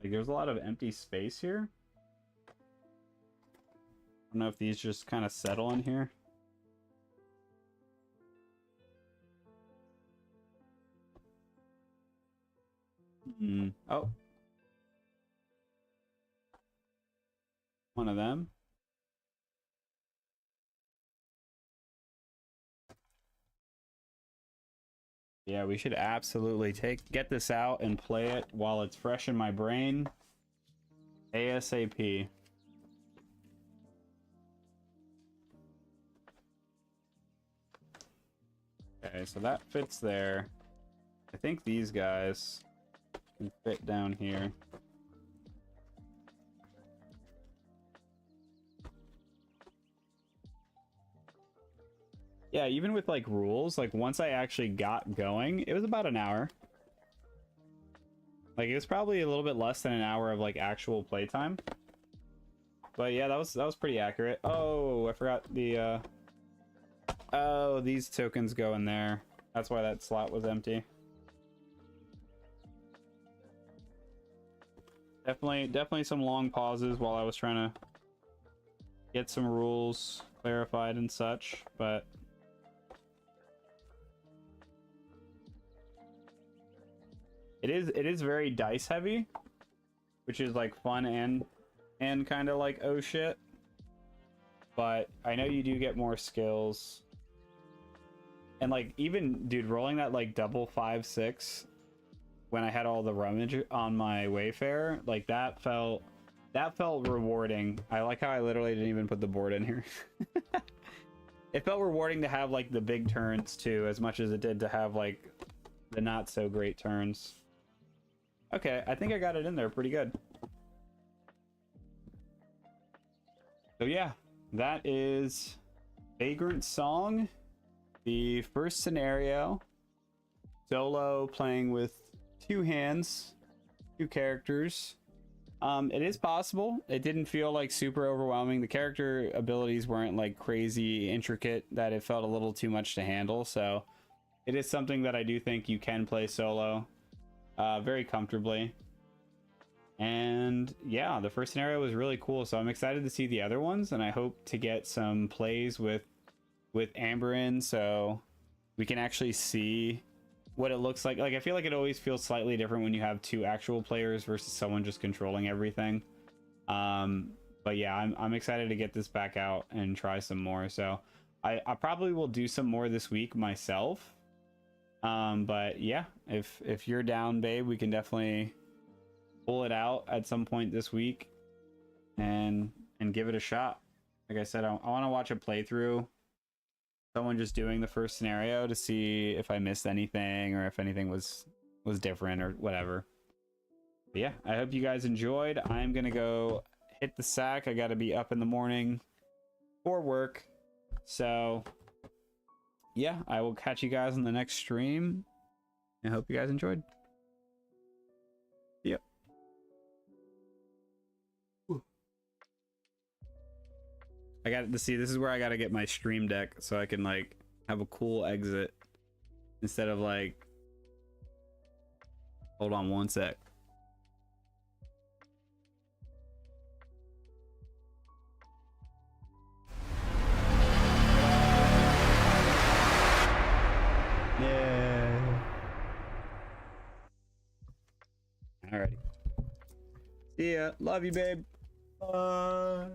Like there's a lot of empty space here. I don't know if these just kind of settle in here. Oh. One of them. Yeah, we should absolutely get this out and play it while it's fresh in my brain. ASAP. Okay, so that fits there. I think these guys can fit down here. Yeah, even with like rules, like once I actually got going, it was about an hour. Like it was probably a little bit less than an hour of like actual playtime. But yeah, that was pretty accurate. Oh, I forgot the oh, these tokens go in there. That's why that slot was empty. Definitely some long pauses while I was trying to get some rules clarified and such, but it is very dice heavy, which is like fun and kind of like oh shit. But I know you do get more skills. And like even dude, rolling that like double 5-6 when I had all the rummage on my Wayfarer, like that felt rewarding. I like how I literally didn't even put the board in here. it felt rewarding to have like the big turns too, as much as it did to have like the not so great turns. Okay, I think I got it in there pretty good. So yeah, that is Vagrantsong, the first scenario. Solo playing with 2 hands, 2 characters. It is possible. It didn't feel like super overwhelming. The character abilities weren't like crazy intricate that it felt a little too much to handle. So it is something that I do think you can play solo very comfortably. And yeah, the first scenario was really cool. So I'm excited to see the other ones, and I hope to get some plays with Amber in, so we can actually see what it looks like. Like, I feel like it always feels slightly different when you have 2 actual players versus someone just controlling everything. But yeah, I'm excited to get this back out and try some more. So I probably will do some more this week myself. But yeah, if you're down, babe, we can definitely pull it out at some point this week and give it a shot. Like I said, I want to watch a playthrough, someone just doing the first scenario, to see if I missed anything or if anything was different or whatever. But yeah, I hope you guys enjoyed. I'm gonna go hit the sack. I gotta be up in the morning for work. So yeah, I will catch you guys on the next stream. I hope you guys enjoyed. Yep. I got to see, this is where I got to get my stream deck so I can like have a cool exit instead of like, hold on one sec. Yeah. Alrighty. See ya. Love you, babe. Bye.